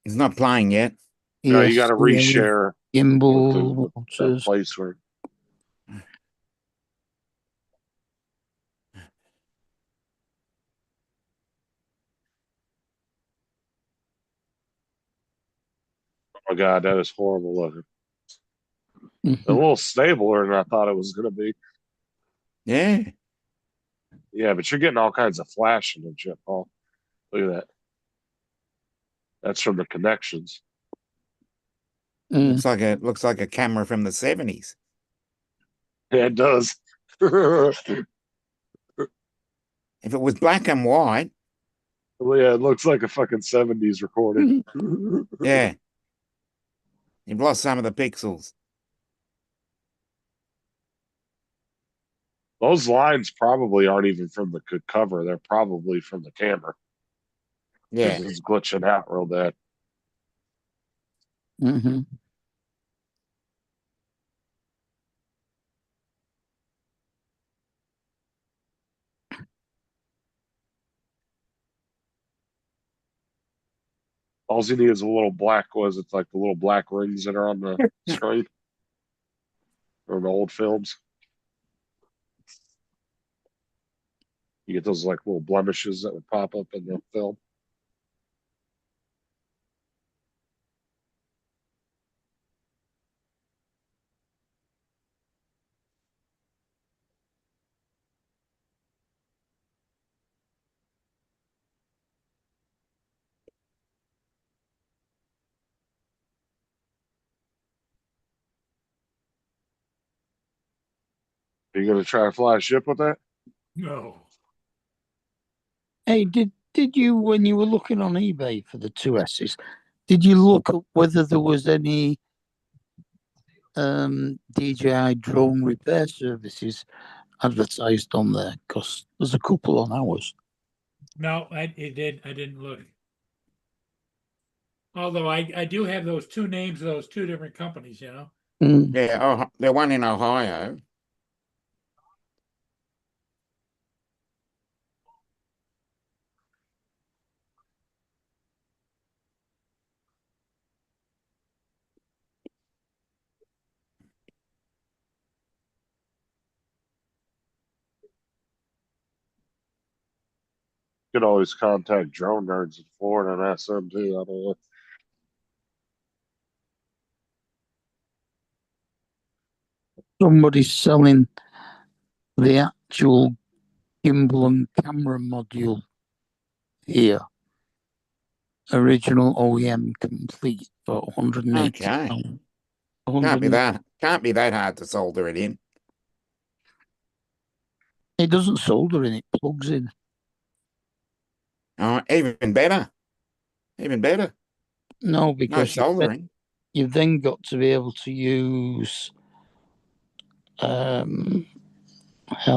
It's not playing yet. No, you got to ESC, reshare gimbal, that motors. place where. Oh my God, that is horrible looking. A Mhm. little stabler than I thought it was going to be. Yeah. Yeah, but you're getting all kinds of flashing and shit, Paul. Look at that. That's from the connections. Mm. Looks like a camera from the 70s. Yeah, it does. If it was black and white, Well, yeah, it looks like a fucking 70s recording. yeah. You've lost some of the pixels. Those lines probably aren't even from the cover. They're probably from the camera. Yeah. Because it's glitching out real bad. Mm-hmm. All you need is a little black, it's like the little black rings that are on the screen or the old films. You get those like little blemishes that would pop up in the film. Are you gonna try to fly a ship with that? No. Hey, did you, when you were looking on eBay for the 2Ss, did you look at whether there was any DJI drone repair services advertised on there? Because there's a couple on ours. No, I didn't look. Although I do have those two names of those two different companies, you know. Mm. Yeah. Oh, the one in Ohio. You could always contact drone nerds in Florida and ask them too. I don't know. Somebody's selling the actual gimbal and camera module here. Original OEM complete for 180 Okay. pounds. Can't be that hard to solder it in. It doesn't solder in, it plugs in. Oh, even better. Even better. No, No because soldering. you've then got to be able to use hell,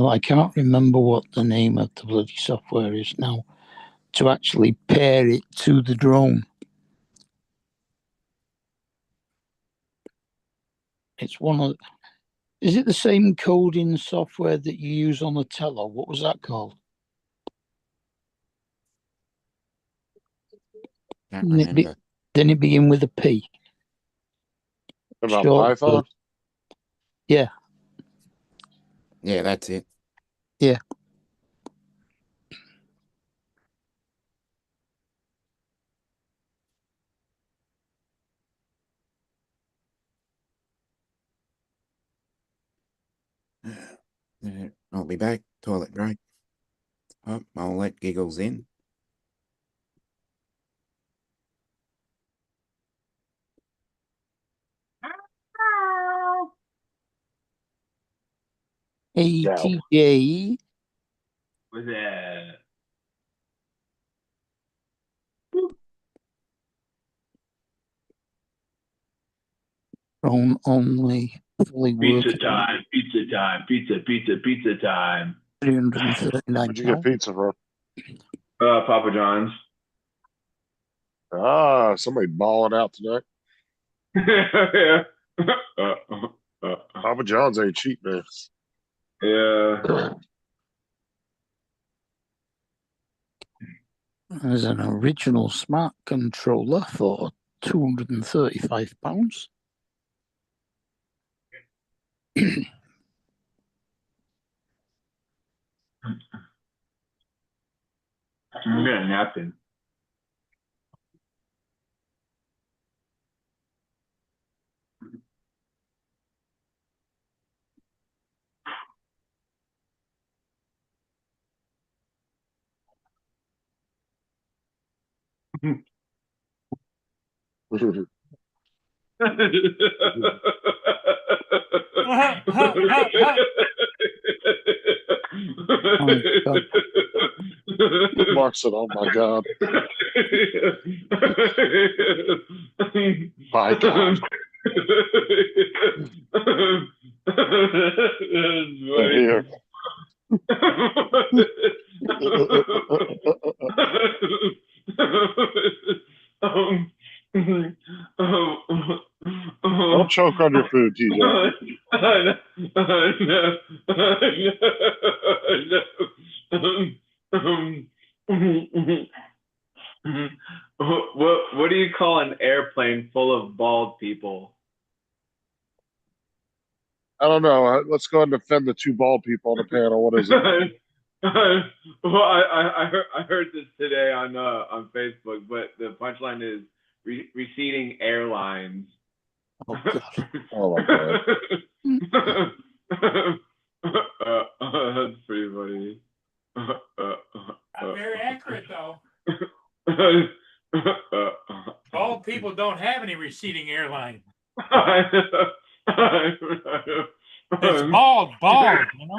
I can't remember what the name of the bloody software is now, to actually pair it to the drone. It's one of, is it the same coding software that you use on the Tello? What was that called? Can't Didn't it, remember. didn't it begin with a P? About Short Python? Yeah. Yeah, that's it. Yeah. I'll be back. Toilet break. Oh, I'll let Giggles in. ATJ. Was that? Drone only, fully Pizza working. time, pizza time, pizza time. 339 Where'd you get pizza from? Papa John's. Ah, somebody balling out tonight. Yeah. Papa John's ain't cheap, man. Yeah. There's an original smart controller for £235. I'm getting a napkin. God. Mark said, "Oh my God, my God." Here. Don't choke on your food, TJ. What do you call an airplane full of bald people? I don't know. Let's go ahead and defend the two bald people on the panel. What is it? Well, I heard this today on Facebook, but the punchline is receding airlines. Oh, God. Oh my God. That's pretty funny. Not very accurate though. Bald people don't have any receding airline. It's bald, you know.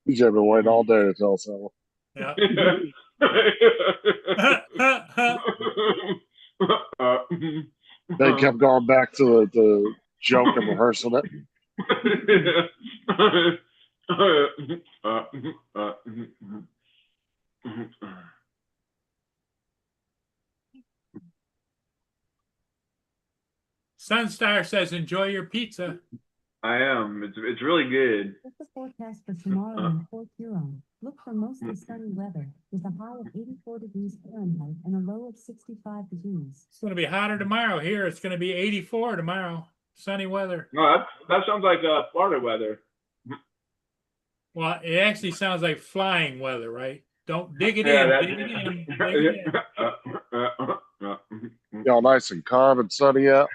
TJ been waiting all day to tell someone. Yeah. They kept going back to the joke and rehearsing it. Sunstar says, "Enjoy your pizza." I am. It's really good. What's the forecast for tomorrow in Port Huron? Look for mostly sunny weather with a high of 84 degrees Fahrenheit and a low of 65 degrees. It's going to be hotter tomorrow. Here, it's going to be 84 tomorrow. Sunny weather. No, that sounds like Florida weather. Well, it actually sounds like flying weather, right? Don't dig it Yeah, in. Dig it in. Dig it in. Y'all nice and calm and sunny out.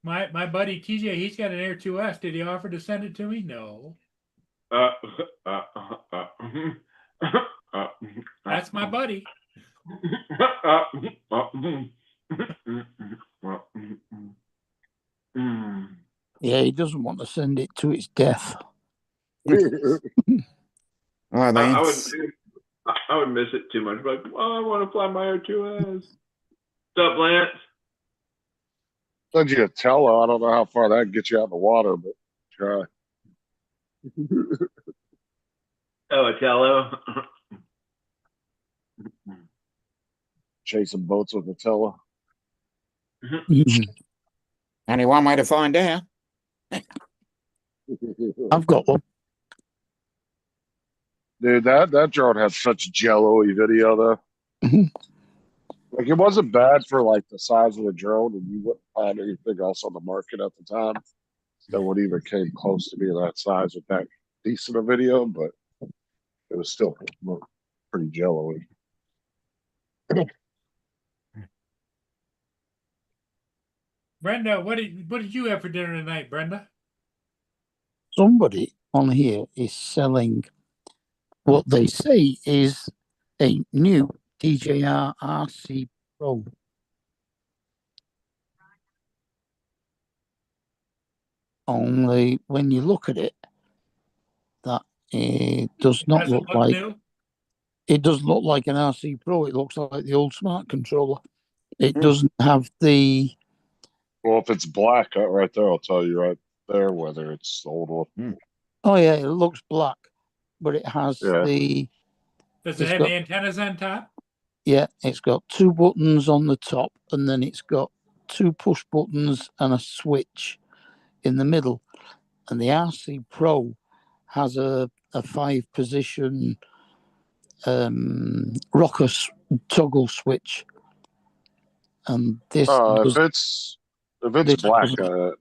My buddy TJ, he's got an Air 2S. Did he offer to send it to me? No. That's my buddy. Yeah, he doesn't want to send it to its death. Well, I would miss it too much. Like, well, I want to fly my Air 2S. What's up, Lance? Send you a Tello. I don't know how far that gets you out in the water, but try. Oh, a Tello. Chasing boats with a Tello. only one way to find out. I've got one. Dude, that drone had such jello-y video though. Mhm. Like, it wasn't bad for like the size of the drone, and you wouldn't find anything else on the market at the time that would even came close to being that size with that decent a video, but it was still pretty jello-y. Brenda, what did you have for dinner tonight, Brenda? Somebody on here is selling what they say is a new DJI RC Pro. Only when you look at it, that it does not Doesn't look like new? it doesn't look like an RC Pro. It looks like the old smart controller. It Hmm. doesn't have the Well, if it's black right there, I'll tell you right there whether it's the old one. oh yeah, it looks black, but it has Yeah. the Does it It's have got- the antennas on top? yeah, it's got two buttons on the top, and then it's got two push buttons and a switch in the middle. And the RC Pro has a 5-position rocker toggle switch. And this If does- it's this black, doesn't.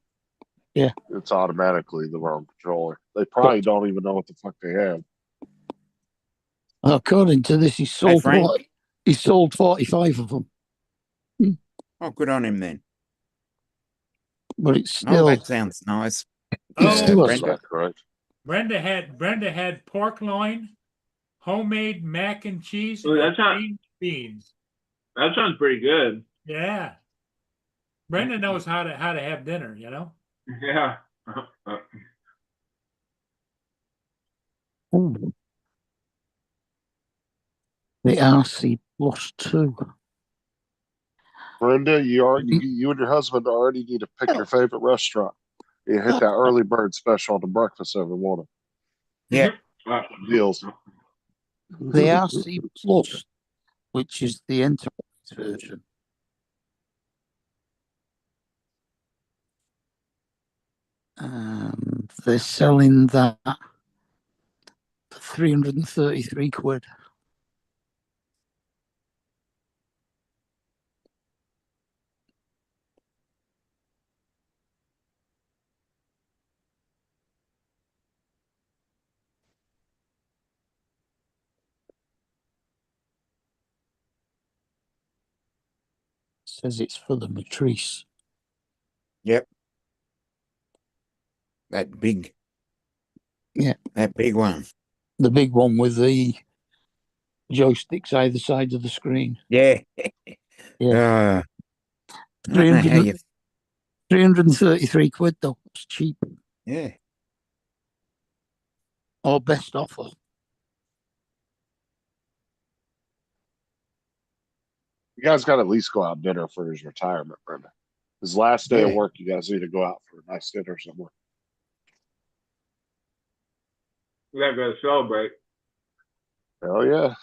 It's automatically the wrong controller. They probably don't even know what the fuck they have. According to this, he sold Frank. he sold 45 of them, Oh, good on him then. but it's Oh, still that sounds nice. it's still That's Brenda? not correct. Brenda had pork loin, homemade mac and cheese, Ooh, and that's not- green beans. That sounds pretty good. Yeah. Brenda knows how to have dinner, you know? Yeah. ooh, the RC Plus 2. Brenda, you and your husband already need to pick your favorite restaurant. You hit that early bird special on the breakfast every morning. Yeah. Deals. The RC Plus, which is the enterprise version. They're selling that for 333 quid. Says it's for the Matrice. Yep. That big. Yeah. That big one. The big one with the joysticks either side of the screen. Yeah. Yeah. I don't know how you. 333 quid though. It's cheap. Yeah. Or best offer. You guys got to at least go out to dinner for his retirement, Brenda. His last day of Yeah. work, you guys need to go out for a nice dinner somewhere. We gotta go celebrate. Hell yeah.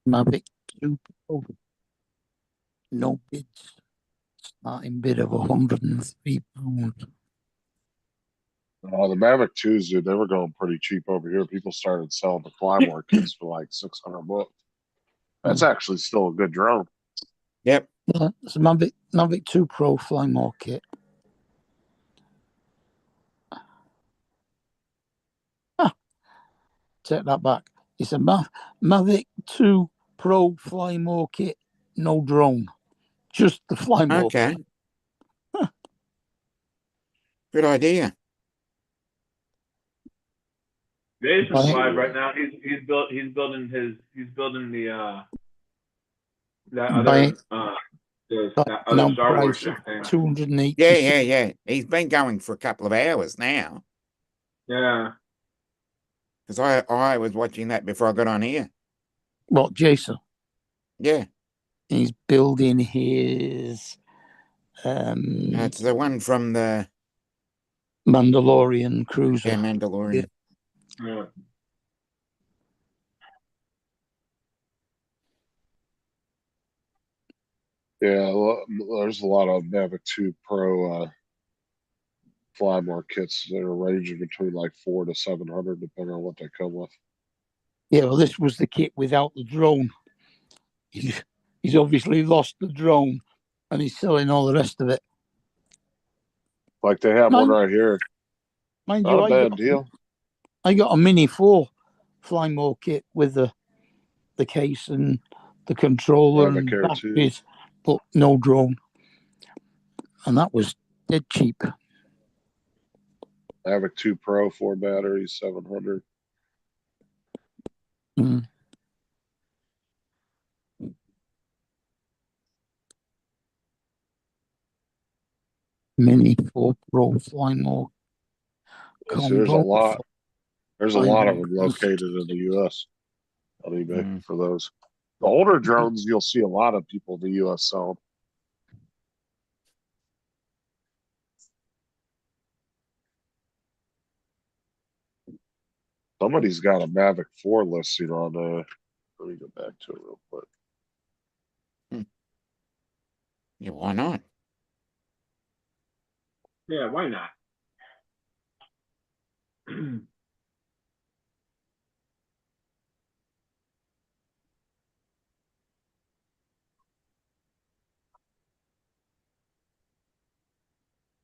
Mavic 2 Pro. No bids. Starting bid of £103. Oh, the Mavic 2s, dude, they were going pretty cheap over here. People started selling the Flymore kits for like $600. That's actually still a good drone. Yep. Yeah, it's a Mavic 2 Pro Flymore kit. Take that back. It's a Mavic 2 Pro Flymore kit, no drone. Just the Flymore. Okay. Good idea. Jason's Right. live right now. He's building the that other Right. that other No Star Wars price of thing. 280. Yeah. He's been going for a couple of hours now. Yeah. Because I was watching that before I got on here. What, Jason? Yeah. He's building his It's the one from the Mandalorian cruiser. Mandalorian. Yeah. Yeah, well, there's a lot of Mavic 2 Pro Flymore kits that are ranging between like 400 to 700, depending on what they come with. Yeah, well, this was the kit without the drone. He's obviously lost the drone and he's selling all the rest of it. Like they have one right here. Mind Not you, a bad deal. I got a Mini 4 Flymore kit with the case and the controller Yeah, the and Care 2. batteries, but no drone. And that was dead cheap. Mavic 2 Pro, 4 batteries, 700. Mm. Mini 4 Pro Flymore. So there's a combo lot. for There's a lot of 560. them located in the U.S. on eBay Mm. for those. The older drones, you'll see a lot of people in the U.S. selling. Somebody's got a Mavic 4 listing on, let me go back to it real quick. Yeah, why not? Yeah, why not?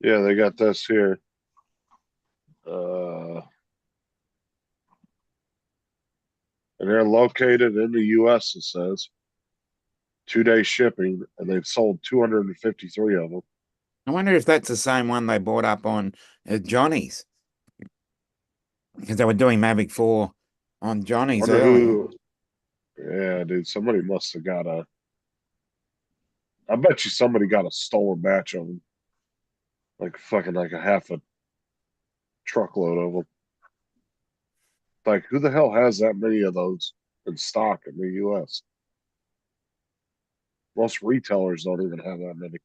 Yeah, they got this here. And they're located in the US, it says. 2-day shipping, and they've sold 253 of them. I wonder if that's the same one they bought up on Johnny's. Because they were doing Mavic 4 on Johnny's Wonder earlier. who. Yeah, dude, somebody must have got a. I bet you somebody got a stolen batch of them. Like fucking like a half a truckload of them. Like, who the hell has that many of those in stock in the US? Most retailers don't even have that many.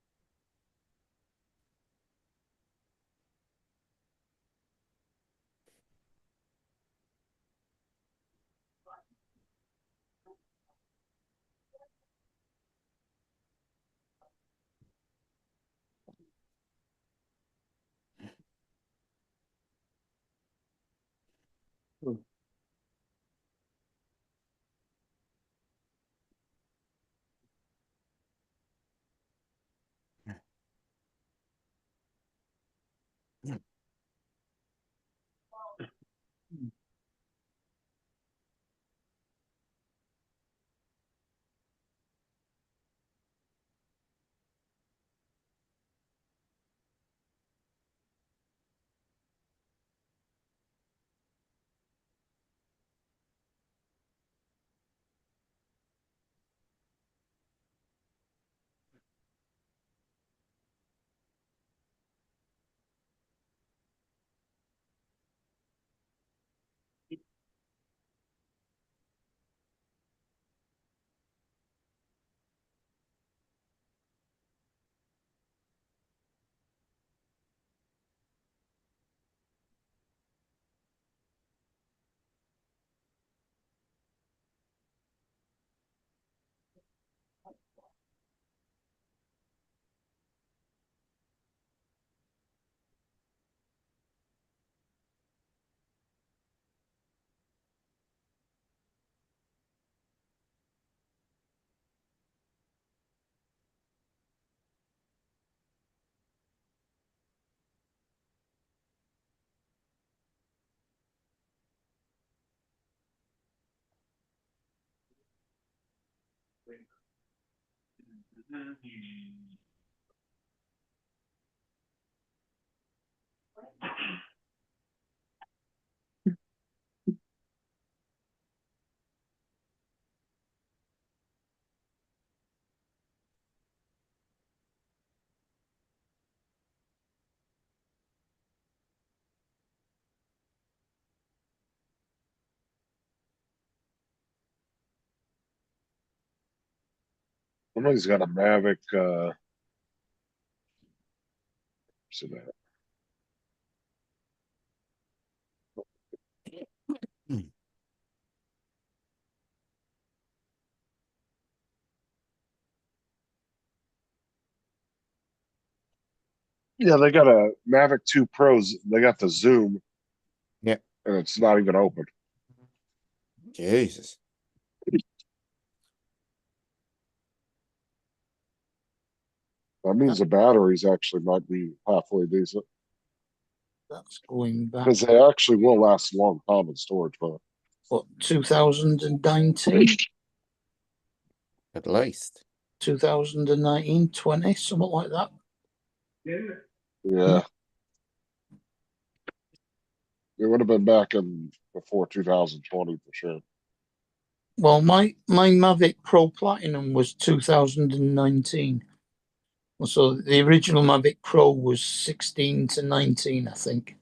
Somebody's got a Mavic. What's it at? Yeah, they got a Mavic 2 Pros. They got the Zoom. Yep. And it's not even open. Jesus. That means the batteries actually might be halfway decent. That's going back. Because they actually will last a long time in storage, but What, 2019, At least. 2019, 20, something like that. yeah. It would have been back in before 2020 for sure. Well, my Mavic Pro Platinum was 2019. So the original Mavic Pro was 16 to 19, I think.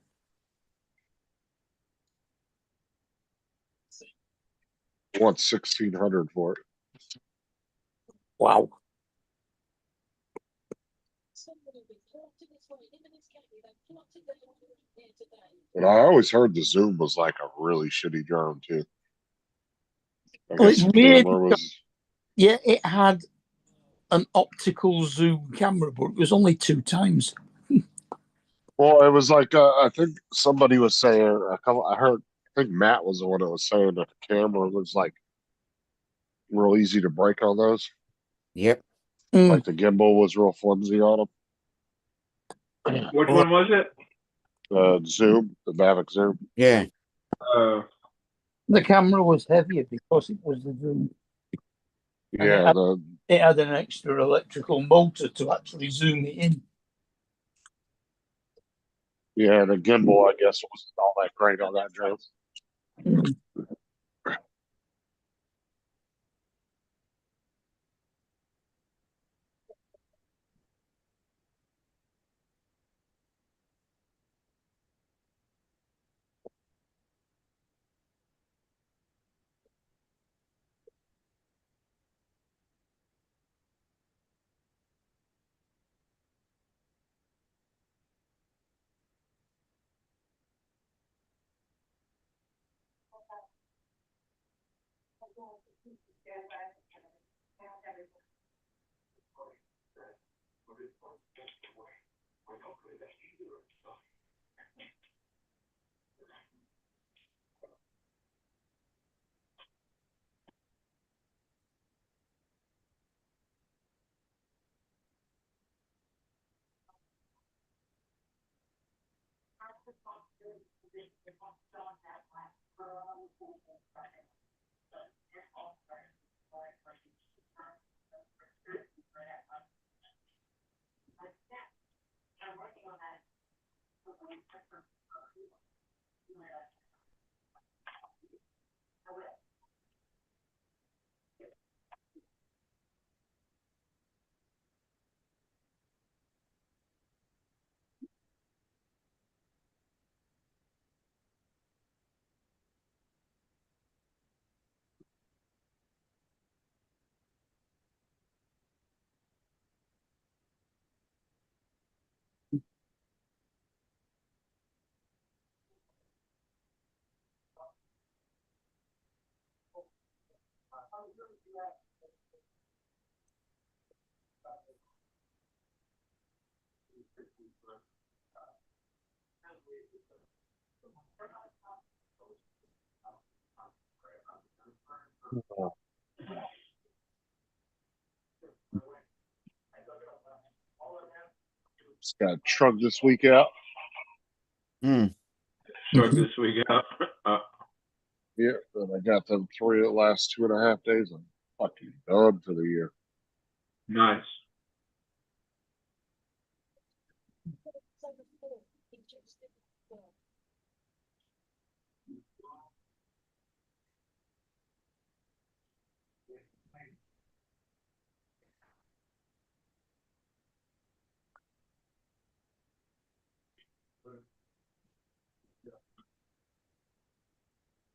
I want 1,600 for it. Wow. But I always heard the Zoom was like a really shitty drone too. I Well, guess it's the weird. camera was. Yeah, it had an optical zoom camera, but it was only 2 times. Well, it was like I think somebody was saying a couple. I heard. I think Matt was the one that was saying that the camera was like real easy to break on those. Yep. Mm. Like the gimbal was real flimsy on them. Which Well, one was it? Zoom, the Mavic Zoom. Yeah. the camera was heavier because it was the zoom. And Yeah, it had an extra electrical motor to actually zoom it in. yeah, the gimbal I guess wasn't all that great on that drone. Mm. Just got truck this week out. Hmm. Start this week out. Yeah, and I got them 3 the last 2.5 days. I'm fucking done for the year. Nice.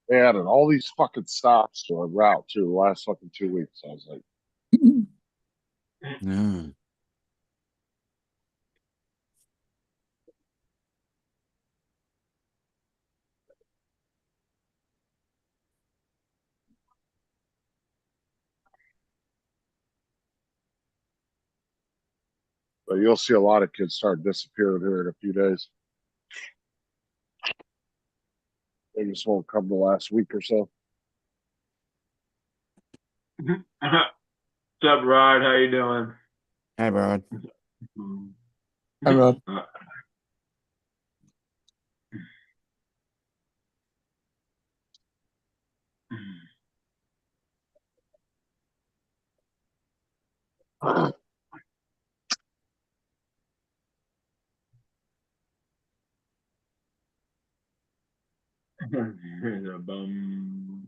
They added all these fucking stops to a route too the last fucking 2 weeks. I was like, No. but you'll see a lot of kids start disappearing here in a few days. They just won't come the last week or so. What's up, Rod? How you doing? Hey, Rod. Hi, Rod. Here's a bum.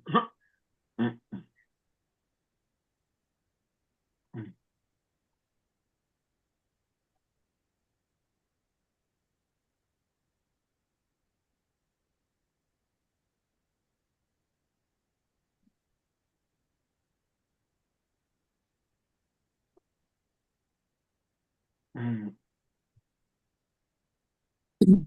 Oh,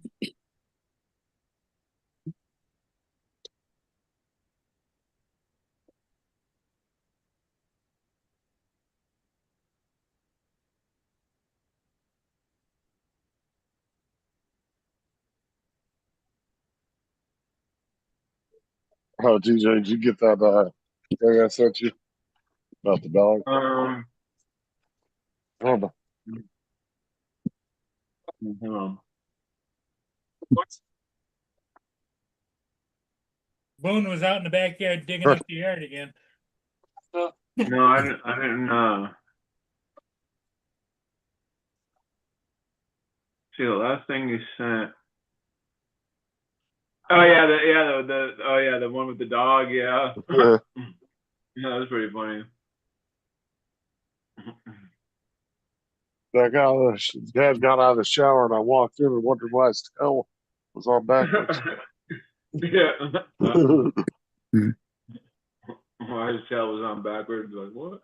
TJ, did you get that thing I sent you about the dog? Hold on. Hang on. Boone was out in the backyard digging up the yard again. No, I didn't. See the last thing you sent. Oh yeah, the one with the dog. Yeah, yeah, that was pretty funny. That guy, Dad got out of the shower and I walked in and wondered why his tail was on backwards. Yeah. Why his tail was on backwards? Like what?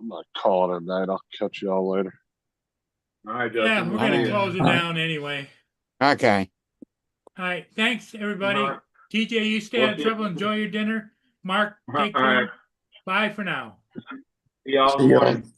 I'm not calling it night. I'll catch y'all later. All right, Yeah, Justin. we're we'll see gonna you. close it All right. down anyway. Okay. All right, thanks everybody. All right. TJ, you stay out of trouble. Enjoy your dinner. Mark, take All care. right. Bye for now. See y'all in See the ya. morning.